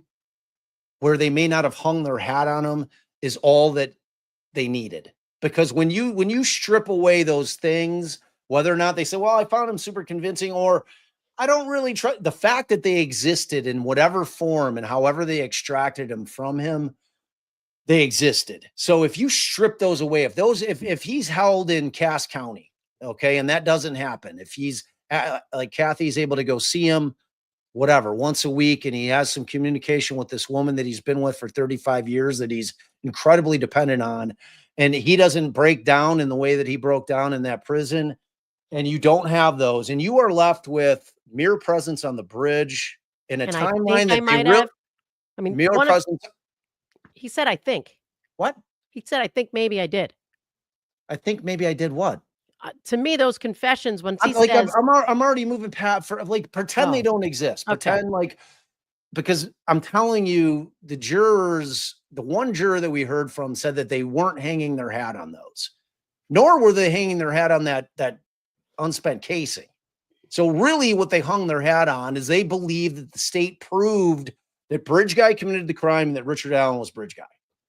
where they may not have hung their hat on them is all that they needed. Because when you strip away those things, whether or not they say, well, I found him super convincing, or I don't really trust the fact that they existed in whatever form and however they extracted them from him, they existed. So if you strip those away, if he's held in Cass County, okay, and that doesn't happen, if he's like Kathy's able to go see him, whatever, once a week, and he has some communication with this woman that he's been with for 35 years that he's incredibly dependent on, and he doesn't break down in the way that he broke down in that prison, and you don't have those, and you are left with mere presence on the bridge in a And I think timeline I that they might real have. I mean, mere one of presence. he said, "I think." What? He said, "I think maybe I did." I think maybe I did what? To me, those confessions, once I'm he like says, I'm already moving past for like pretend they "Oh, don't exist. okay." Pretend like because I'm telling you, the jurors, the one juror that we heard from said that they weren't hanging their hat on those, nor were they hanging their hat on that unspent casing. So really what they hung their hat on is they believe that the state proved that Bridge Guy committed the crime and that Richard Allen was Bridge Guy.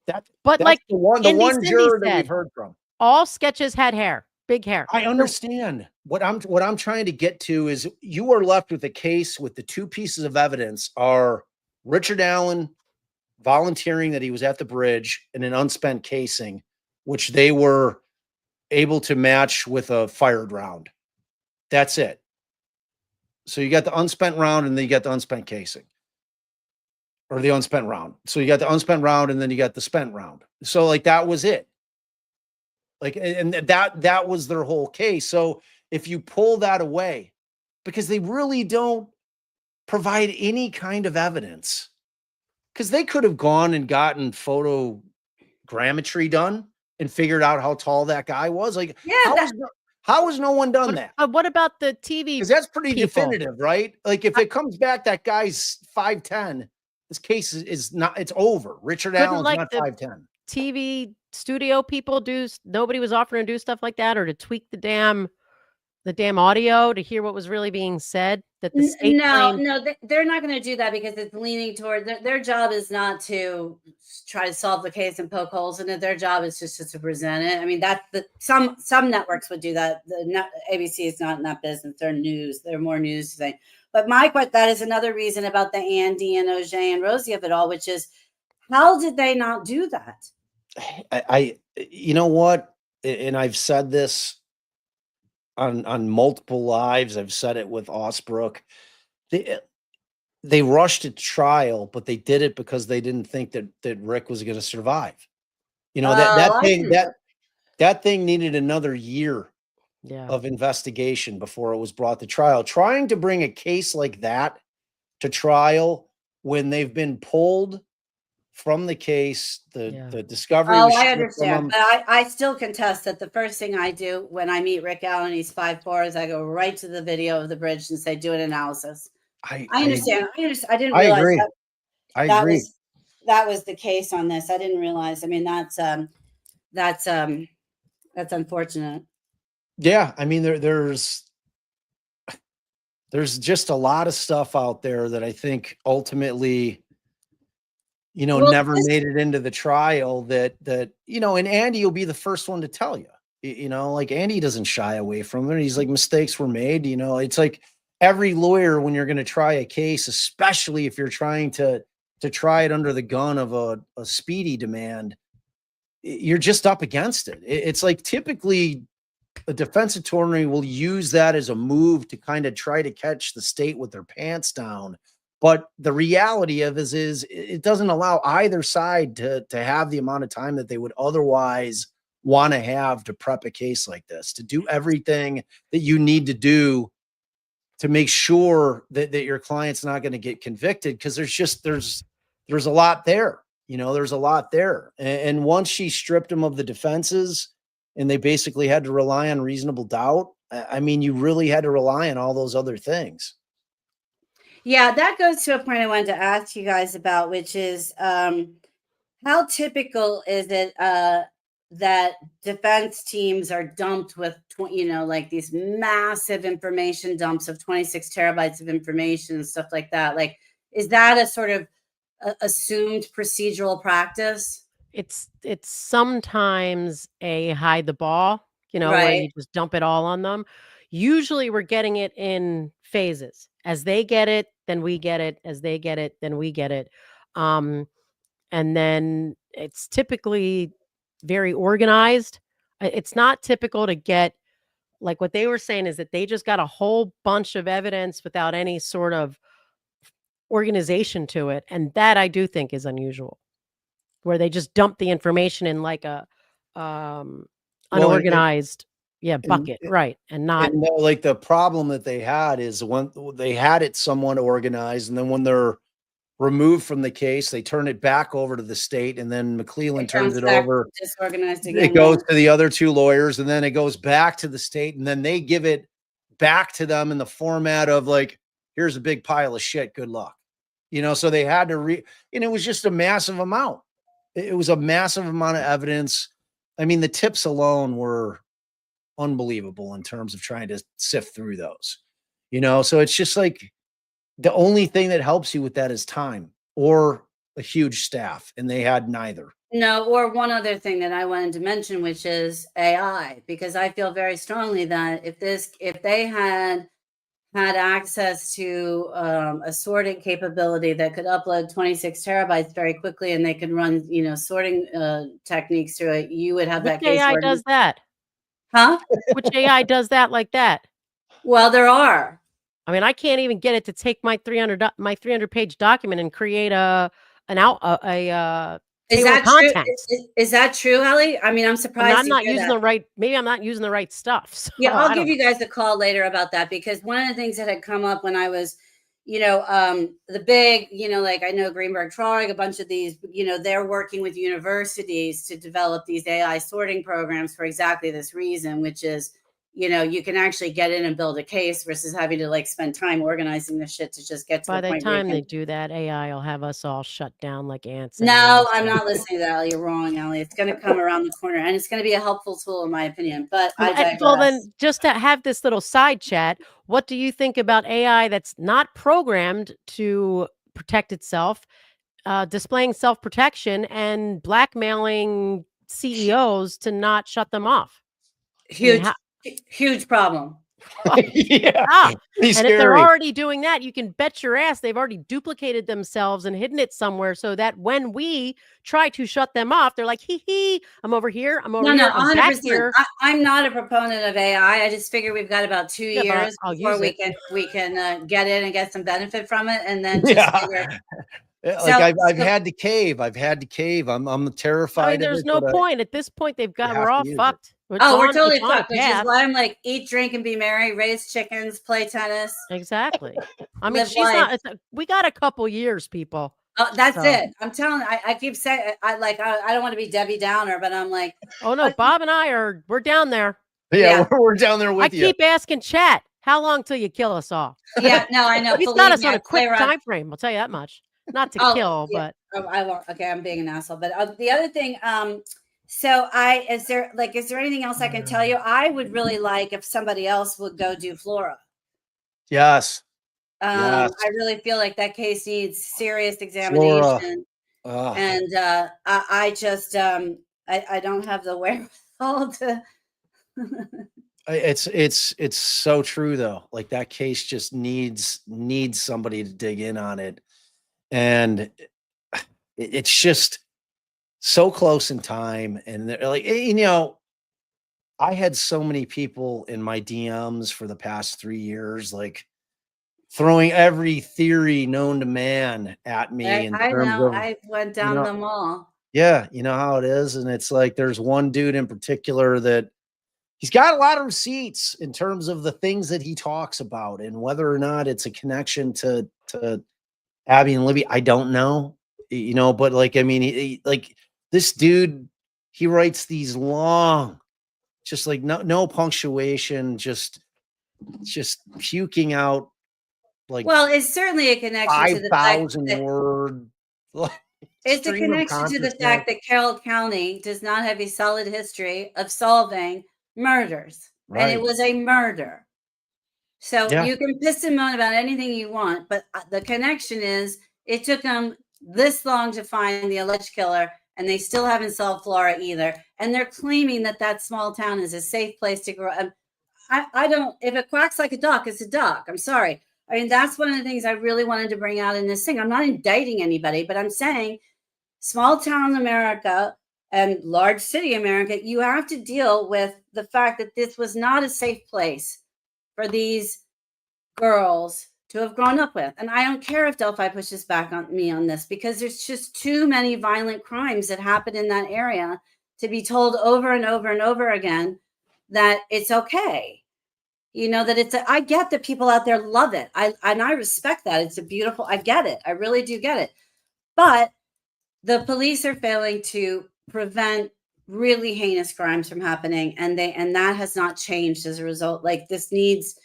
That But that's like the Indy one Cindy juror that we've said, heard from. all sketches had hair, big hair. I understand. What I'm trying to get to is you are left with a case with the two pieces of evidence are Richard Allen volunteering that he was at the bridge in an unspent casing, which they were able to match with a fired round. That's it. So you got the unspent round and then you got the unspent casing or the unspent round. So you got the unspent round and then you got the spent round. So like that was it. Like and that was their whole case. So if you pull that away, because they really don't provide any kind of evidence, because they could have gone and gotten photogrammetry done and figured out how tall that guy was. Like, Yeah, how has no one done that? What about the TV Because that's pretty people? definitive, right? Like, if it comes back that guy's 5'10", this case is not. It's over. Richard Couldn't Allen's like not the 5'10". TV studio people nobody was offering to do stuff like that or to tweak the damn audio to hear what was really being said that the state No, claimed. no, they're not going to do that because it's leaning toward their job is not to try to solve the case and poke holes in it. Their job is just to present it. I mean, some networks would do that. ABC is not in that business. They're news. They're more news thing. But that is another reason about the Andy and OJ and Rosie of it all, which is how did they not do that? You know what? And I've said this on multiple lives. I've said it with Osbrook. They rushed to trial, but they did it because they didn't think that Rick was going to survive. You know, that thing needed another year of investigation before it was brought to trial. Trying to bring a case like that to trial when they've been pulled from the case, the discovery was I stripped from understand, them. but I still contest that the first thing I do when I meet Rick Allen, he's 5'4", is I go right to the video of the bridge and say, do an analysis. I understand. I didn't realize agree. that I agree. that was the case on this. I didn't realize. I mean, that's unfortunate. Yeah, I mean there's just a lot of stuff out there that I think ultimately, never made it into the trial that, and Andy will be the first one to tell you, like Andy doesn't shy away from it. He's like, mistakes were made. It's like every lawyer, when you're going to try a case, especially if you're trying to try it under the gun of a speedy demand, you're just up against it. It's like typically a defense attorney will use that as a move to kind of try to catch the state with their pants down. But the reality of is it doesn't allow either side to have the amount of time that they would otherwise want to have to prep a case like this, to do everything that you need to do to make sure that your client's not going to get convicted. Cause there's a lot there, there's a lot there. And once she stripped him of the defenses and they basically had to rely on reasonable doubt, I mean, you really had to rely on all those other things. Yeah, that goes to a point I wanted to ask you guys about, which is how typical is it that defense teams are dumped with, like these massive information dumps of 26 terabytes of information and stuff like that? Like, is that a sort of assumed procedural practice? It's sometimes a hide the ball, where Right. you just dump it all on them. Usually we're getting it in phases. As they get it, then we get it. As they get it, then we get it. And then it's typically very organized. It's not typical to get, like what they were saying is that they just got a whole bunch of evidence without any sort of organization to it. And that I do think is unusual, where they just dump the information in like a Well, unorganized and, bucket, right? And not and like the problem that they had is when they had it somewhat organized, and then when they're removed from the case, they turn it back over to the state, and then McClellan It turns comes it back over. disorganized It again. goes to the other two lawyers, and then it goes back to the state, and then they give it back to them in the format of like, here's a big pile of shit. Good luck. So they had to and it was just a massive amount. It was a massive amount of evidence. I mean, the tips alone were unbelievable in terms of trying to sift through those, so it's just like the only thing that helps you with that is time or a huge staff, and they had neither. No, or one other thing that I wanted to mention, which is AI, because I feel very strongly that if they had access to a sorting capability that could upload 26 terabytes very quickly, and they could run, sorting techniques through it, you would have which that case AI where, does that. huh? Which AI does that like that? Well, there are. I mean, I can't even get it to take my 300-page document and create a Is table of that true? contents. Is that true, Ellie? I mean, I'm surprised I'm to not hear using that. the right. Maybe I'm not using the right stuff. So Yeah, I'll I give don't know. you guys a call later about that, because one of the things that had come up when I was, the big, like I know Greenberg Traurig, a bunch of these, they're working with universities to develop these AI sorting programs for exactly this reason, which is, you can actually get in and build a case versus having to like spend time organizing the shit to just get to By the the point where you time can. they do that, AI will have us all shut down like ants. Anyway, No, I'm so. not listening to that, Ellie. You're wrong, Ellie. It's going to come around the corner, and it's going to be a helpful tool, in my opinion. But I Well, digress. then, just to have this little side chat, what do you think about AI that's not programmed to protect itself, displaying self-protection and blackmailing CEOs to not shut them off? I mean, Huge, huge problem. Yeah, ah, pretty and if they're scary. already doing that, you can bet your ass they've already duplicated themselves and hidden it somewhere so that when we try to shut them off, they're like, hee hee, I'm over here, I'm over No, no, here, I'm back 100%. here. I'm not a proponent of AI. I just figure we've got about 2 Yeah, but years I'll before use it. we can get in and get some benefit from it, and then just Yeah. figure. Yeah, like So, I've had to cave. I've had to cave. I'm I mean, terrified of there's it, no but point. At this point, you we're have to all use it. fucked. It's oh, we're on totally a fucked, which is path. why I'm like, eat, drink, and be merry, raise chickens, play tennis, Exactly. I mean, live she's life. not we got a couple years, people. Oh, that's So, it. I'm telling. I keep saying, I don't want to be Debbie Downer, but I'm like, oh no, Bob and we're down there. Yeah, yeah, we're down there I with you. keep asking chat, how long till you kill us all? yeah. No, I know. He's got Believe us me, on I a play quick around. time frame. I'll tell you that much. Not to Oh, kill, yeah. but Oh, I won't. Okay, I'm being an asshole. But the other thing, so is there anything else I can tell you? I would really like if somebody else would go do Flora. Yes. Yes. I really feel like that case needs serious Flora. examination, Uh, and I just I don't have the wherewithal to. it's so true though. Like that case just needs somebody to dig in on it. And it's just so close in time. And they're like, I had so many people in my DMs for the past 3 years, like throwing every theory known to man at me in I terms know. of, I went you down know, them all. yeah, you know how it is. And it's like there's one dude in particular that he's got a lot of receipts in terms of the things that he talks about and whether or not it's a connection to Abby and Libby. I don't know, but like, I mean, like this dude, he writes these long, just like no punctuation, just puking out like Well, it's certainly a connection to the fact 5,000 that word like, it's a stream of connection to the consciousness. fact that Carroll County does not have a solid history of solving murders, and it Right. was a murder. So Yeah. you can piss and moan about anything you want, but the connection is it took them this long to find the alleged killer, and they still haven't solved Flora either. And they're claiming that that small town is a safe place to grow. I don't, if it quacks like a duck, it's a duck. I'm sorry. I mean, that's one of the things I really wanted to bring out in this thing. I'm not indicting anybody, but I'm saying small town America and large city America, you have to deal with the fact that this was not a safe place for these girls to have grown up with. And I don't care if Delphi pushes back on me on this because there's just too many violent crimes that happen in that area to be told over and over and over again that it's okay. That I get that people out there love it. I respect that. It's a beautiful, I get it. I really do get it. But the police are failing to prevent really heinous crimes from happening. And that has not changed as a result. Like there needs,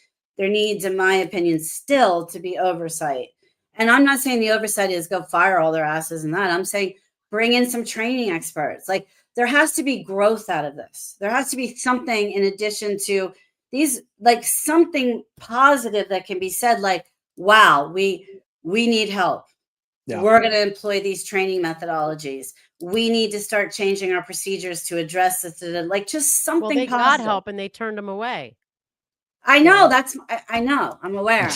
in my opinion, still to be oversight. And I'm not saying the oversight is go fire all their asses and that. I'm saying bring in some training experts. Like there has to be growth out of this. There has to be something in addition to these, like something positive that can be said, like, wow, we need help. Yeah. We're going to employ these training methodologies. We need to start changing our procedures to address this. Like just something Well, they got positive. help and they turned them away. I know I know. I'm aware.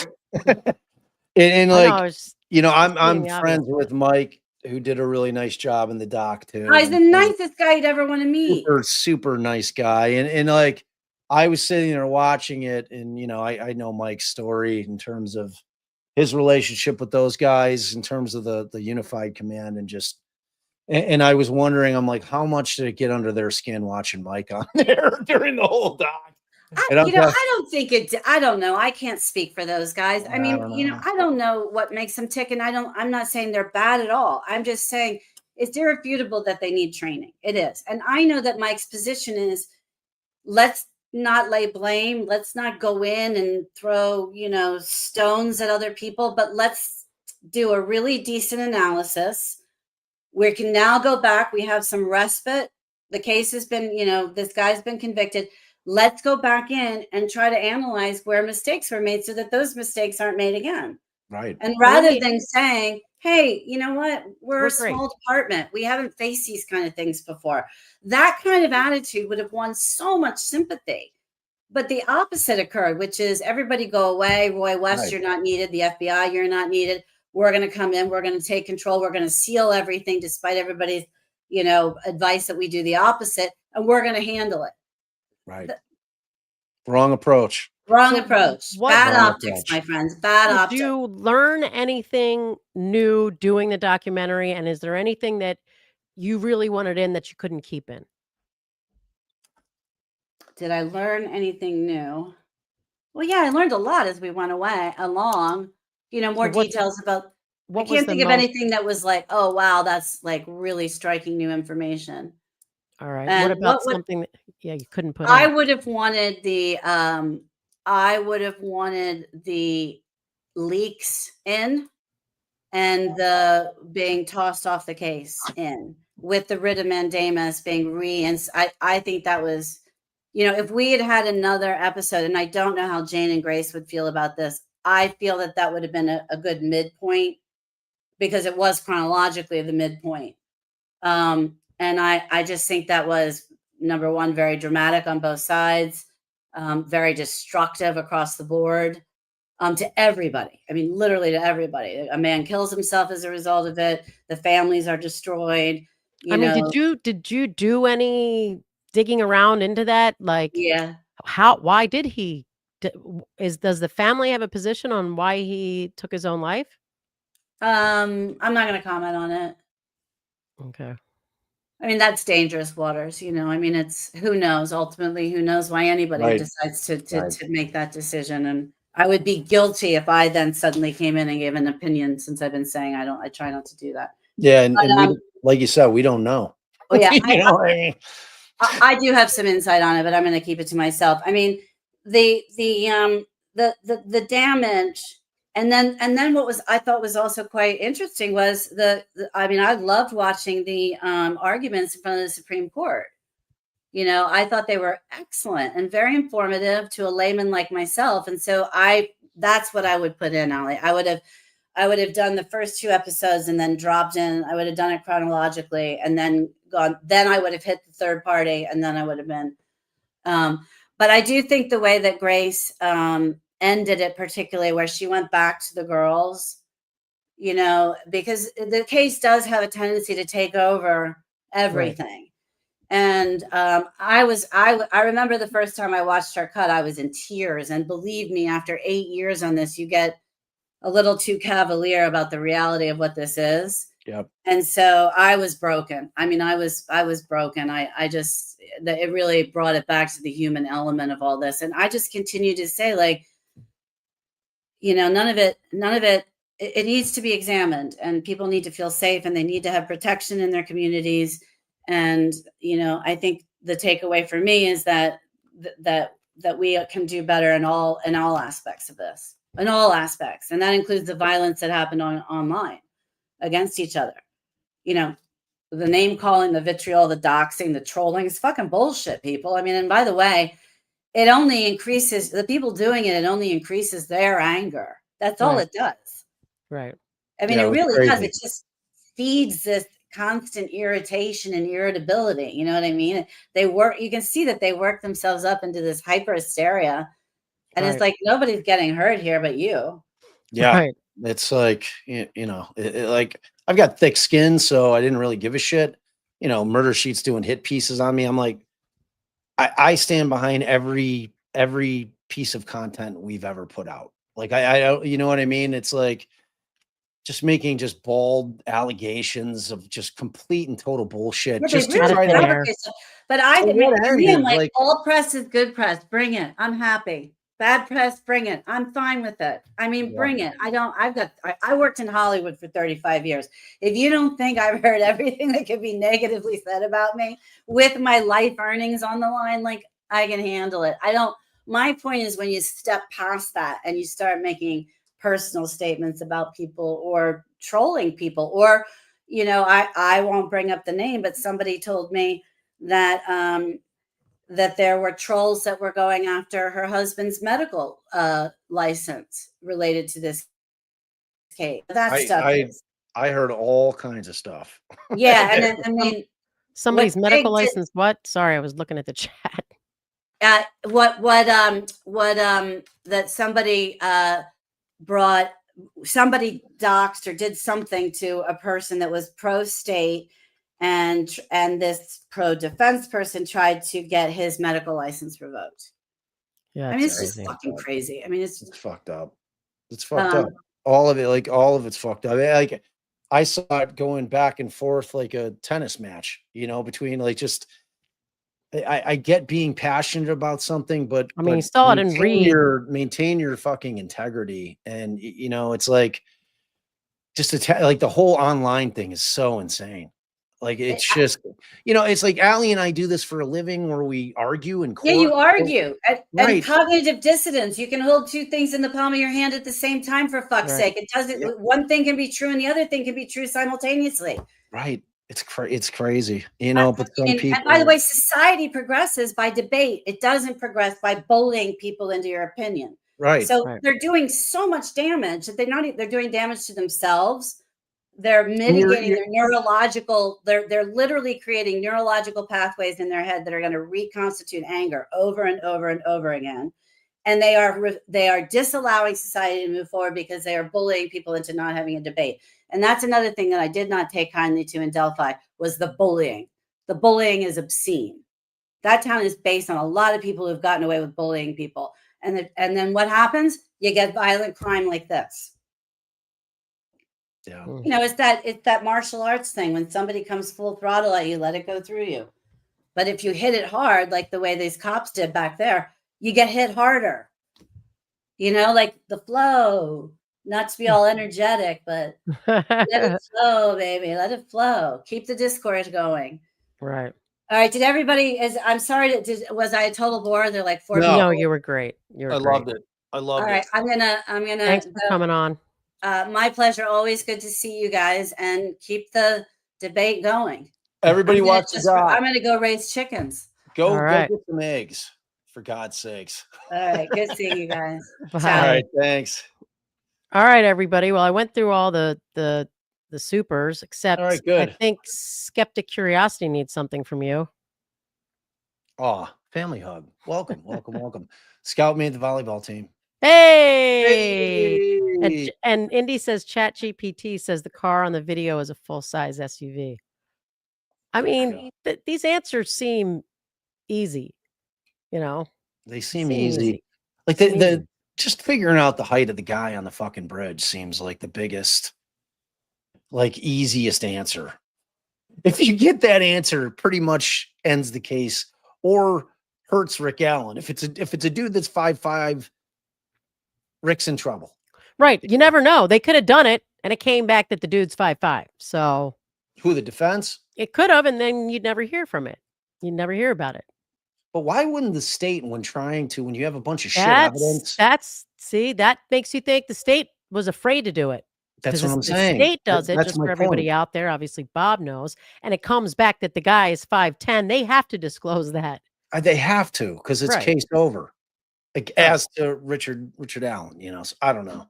And I know, like, I was I'm stating the obvious. friends with Mike, who did a really nice job in the doc too. Oh, he's the and nicest guy you'd ever want to meet. super nice guy. And like I was sitting there watching it, and I know Mike's story in terms of his relationship with those guys, in terms of the unified command, and just and I was wondering, I'm like, how much did it get under their skin watching Mike on there during the whole doc? And I don't think I don't know. I can't speak for those guys. I mean, don't know. I don't know what makes them tick. And I'm not saying they're bad at all. I'm just saying it's irrefutable that they need training. It is. And I know that Mike's position is let's not lay blame. Let's not go in and throw, stones at other people, but let's do a really decent analysis. We can now go back. We have some respite. The case has been, this guy's been convicted. Let's go back in and try to analyze where mistakes were made so that those mistakes aren't made again. Right. And rather than saying, hey, you know what? We're a great. small department. We haven't faced these kind of things before. That kind of attitude would have won so much sympathy. But the opposite occurred, which is everybody go away. Roy West, Right. You're not needed. The FBI, you're not needed. We're going to come in. We're going to take control. We're going to seal everything despite everybody's, advice that we do the opposite. And we're going to handle it. Right. Wrong approach. Wrong So approach. what- Bad Wrong optics, approach. my friends. Bad Did optics. you learn anything new doing the documentary? And is there anything that you really wanted in that you couldn't keep in? Did I learn anything new? Well, yeah, I learned a lot as we went along. More what's- details about. I What was can't the think of most? anything that was like, oh wow, that's like really striking new information. All right. And What about what would something that you couldn't put I in? would have wanted the leaks in and the being tossed off the case in with the writ of mandamus being I think that was, if we had had another episode, and I don't know how Jane and Grace would feel about this, I feel that would have been a good midpoint because it was chronologically the midpoint. And I just think that was number one, very dramatic on both sides, very destructive across the board. To everybody. I mean, literally to everybody. A man kills himself as a result of it. The families are destroyed. Did you do any digging around into that? Like, Yeah. why did he Does the family have a position on why he took his own life? I'm not going to comment on it. Okay. I mean, that's dangerous waters, you know. I mean, it's who knows ultimately, who knows why anybody Right. decides to Right. to make that decision. And I would be guilty if I then suddenly came in and gave an opinion, since I've been saying I try not to do that. Yeah, and, But we, like you said, we don't know. oh yeah, You know what I mean? I do have some insight on it, but I'm going to keep it to myself. I mean, the damage, and then what was I thought was also quite interesting was I mean, I loved watching the arguments in front of the Supreme Court. You know, I thought they were excellent and very informative to a layman like myself, and so that's what I would put in, Ali. I would have done the first 2 episodes and then dropped in. I would have done it chronologically and then gone. Then I would have hit the third party, and then I would have been. But I do think the way that Grace ended it, particularly where she went back to the girls, you know, because the case does have a tendency to take over everything. And I remember the first time I watched her cut, I was in tears. And believe me, after 8 years on this, you get a little too cavalier about the reality of what this is. Yep. And so I was broken. I mean, I was broken. I just, it really brought it back to the human element of all this. And I just continue to say, like, you know, none of it, it needs to be examined, and people need to feel safe, and they need to have protection in their communities. And, you know, I think the takeaway for me is that we can do better in all aspects of this, in all aspects. And that includes the violence that happened online against each other. You know, the name calling, the vitriol, the doxing, the trolling is fucking bullshit, people. I mean, and by the way, it only increases the people doing it. It only increases their anger. That's all it does. Right. I mean, Yeah, it really crazy. does. It just feeds this constant irritation and irritability. You know what I mean? You can see that they work themselves up into this hyper hysteria. And it's like, nobody's getting hurt here but you. Yeah. Right. It's like, you know, like I've got thick skin, so I didn't really give a shit. You know, Murder Sheet's doing hit pieces on me. I'm like, I stand behind every piece of content we've ever put out. Like I don't, you know what I mean? It's like just making just bald allegations of just complete and total bullshit. Yeah, Just they to really try to, fabricate stuff. But to what for me, end? I'm like, Like, all press is good press. Bring it. I'm happy. Bad press, bring it. I'm fine with it. I mean, Yeah. bring it. I worked in Hollywood for 35 years. If you don't think I've heard everything that could be negatively said about me with my life earnings on the line, like, I can handle it. My point is, when you step past that and you start making personal statements about people or trolling people, or, you know, I won't bring up the name, but somebody told me that that there were trolls that were going after her husband's medical license related to this case. That stuff is, I heard all kinds of stuff. yeah. And then, I mean, Somebody's medical Big did- license. What? Sorry, I was looking at the chat. that somebody brought, somebody doxed or did something to a person that was pro-state, and this pro-defense person tried to get his medical license revoked. Yeah, I mean, it's crazy. just fucking crazy. I mean, It's fucked up. It's fucked up. Um, All of it, like all of it's fucked up. Like I saw it going back and forth like a tennis match, you know, between like just I get being passionate about something, but I mean, you saw it in Reed. maintain your fucking integrity. And you know, it's like just like the whole online thing is so insane. Like it's just, you know, it's like Allie and I do this for a living where we argue in court. yeah, you argue. And Right. cognitive dissonance. You can hold two things in the palm of your hand at the same time, for fuck's sake. It doesn't. Yeah. One thing can be true and the other thing can be true simultaneously. Right. It's crazy, you know, but some people. And by the way, society progresses by debate. It doesn't progress by bullying people into your opinion. Right. So they're doing so much damage that they're doing damage to themselves. They're mitigating their neurological, they're literally creating neurological pathways in their head that are going to reconstitute anger over and over and over again. And they are disallowing society to move forward because they are bullying people into not having a debate. And that's another thing that I did not take kindly to in Delphi, was the bullying. The bullying is obscene. That town is based on a lot of people who've gotten away with bullying people. And then what happens? You get violent crime like this. Yeah. You know, it's that martial arts thing. When somebody comes full throttle at you, let it go through you. But if you hit it hard, like the way these cops did back there, you get hit harder. You know, like the flow, not to be all energetic, but let it flow, baby. Let it flow. Keep the discourse going. Right. All right. Did everybody I'm sorry, was I a total bore? They're like 4 No. people. No, you were great. You were I great. loved it. I loved All it. right. I'm gonna Thanks for coming on. my pleasure. Always good to see you guys, and keep the debate going. Everybody watch the doc. I'm gonna go raise chickens. All right. Go get some eggs, for God's sakes. All right. Good seeing you guys. Bye. Ciao. All right, thanks. All right, everybody. Well, I went through all the supers, except All right, I good. think Skeptic Curiosity needs something from you. Oh, family hug. Welcome, welcome, welcome. Scout made the volleyball team. Hey! Hey! And Indy says ChatGPT says the car on the video is a full-size SUV. I There you mean, these answers seem easy, you know. They seem easy. Like Seem easy. just figuring out the height of the guy on the fucking bridge seems like the biggest, like easiest answer. If you get that answer, it pretty much ends the case or hurts Rick Allen. If it's a dude that's 5'5", Rick's in trouble. Right. You never know. They could have done it and it came back that the dude's 5'5". So Who, the defense? it could have, and then you'd never hear from it. You'd never hear about it. But why wouldn't the state, when you have a bunch of shit evidence? See, that makes you think the state was afraid to do it. That's what I'm The saying. state does it, That's just my for everybody point. out there. Obviously, Bob knows, and it comes back that the guy is 5'10". They have to disclose that. They have to, because it's Right. case over. Like, as to Richard Allen, you know. So I don't know.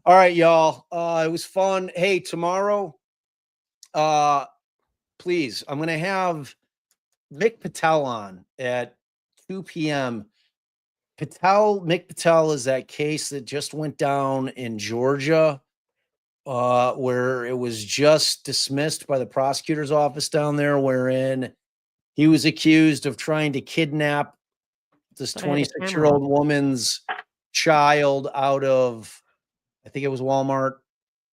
All right, y'all. It was fun. Hey, tomorrow, please, I'm gonna have Mick Patel on at 2 p.m. Mick Patel is that case that just went down in Georgia, where it was just dismissed by the prosecutor's office down there, wherein he was accused of trying to kidnap this But I had the 26-year-old woman's child out of, I think it was Walmart,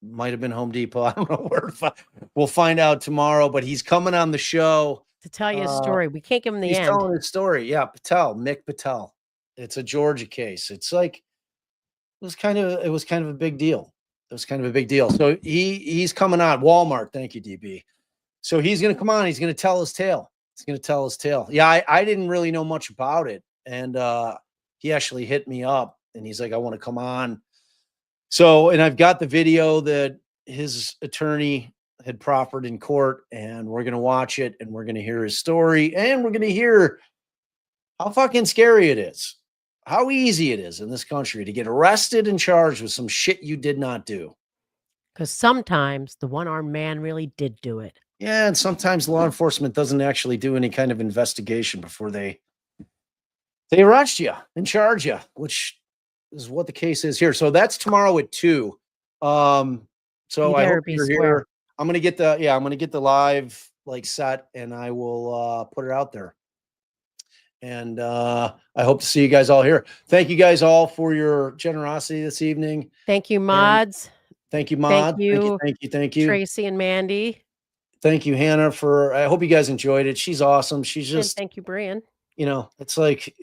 might have been Home Depot. I don't know where. We'll find out tomorrow, but he's coming on the show To tell you a story. We can't give him the he's end. telling his story. Yeah, Mick Patel. It's a Georgia case. It's like, it was kind of a big deal. It was kind of a big deal. So he's coming on Walmart. Thank you, DB. So he's going to come on. He's going to tell his tale. Yeah, I didn't really know much about it. And he actually hit me up and he's like, I want to come on. So, and I've got the video that his attorney had proffered in court, and we're going to watch it and we're going to hear his story, and we're going to hear how fucking scary it is, how easy it is in this country to get arrested and charged with some shit you did not do. Because sometimes the one-armed man really did do it. Yeah, and sometimes law enforcement doesn't actually do any kind of investigation before they arrest you and charge you, which is what the case is here. So that's tomorrow at 2. So I hope you're here. I'm gonna get the live set, and I will put it out there. And I hope to see you guys all here. Thank you guys all for your generosity this evening. Thank you, mods. Thank you, Mod. Thank you. Tracy and Mandy. Thank you, Hannah, I hope you guys enjoyed it. She's awesome. She's just, and thank you, Brian. You know, it's like,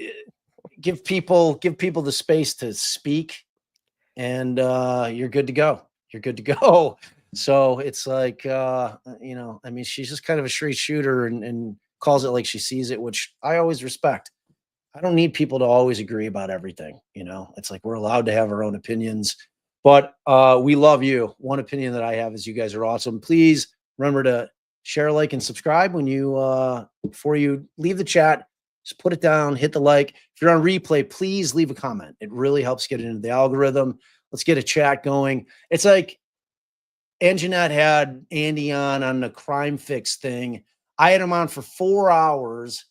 give people the space to speak, and you're good to go. So it's like, you know, I mean, she's just kind of a straight shooter and calls it like she sees it, which I always respect. I don't need people to always agree about everything. You know, it's like, we're allowed to have our own opinions, but we love you. One opinion that I have is you guys are awesome. Please remember to share, like, and subscribe when you, before you leave the chat. Just put it down, hit the like. If you're on replay, please leave a comment. It really helps get it into the algorithm. Let's get a chat going. It's like Anjanette had Andy on the Crime Fix thing. I had him on for 4 hours.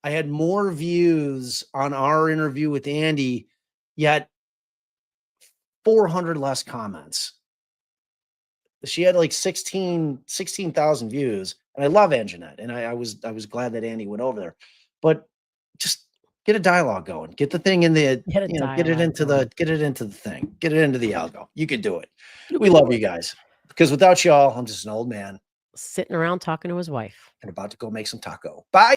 I had more views on our interview with Andy, yet 400 less comments. She had like 16,000 views. And I love Anjanette. And I was glad that Andy went over there. But just Get a dialogue going. Get the thing in the, Get a get it dialogue into going. get it into the thing. Get it into the algo. You can do it. You We can do love you guys because without y'all, I'm just an old man Sitting around talking to his wife. and about to go make some taco. Bye.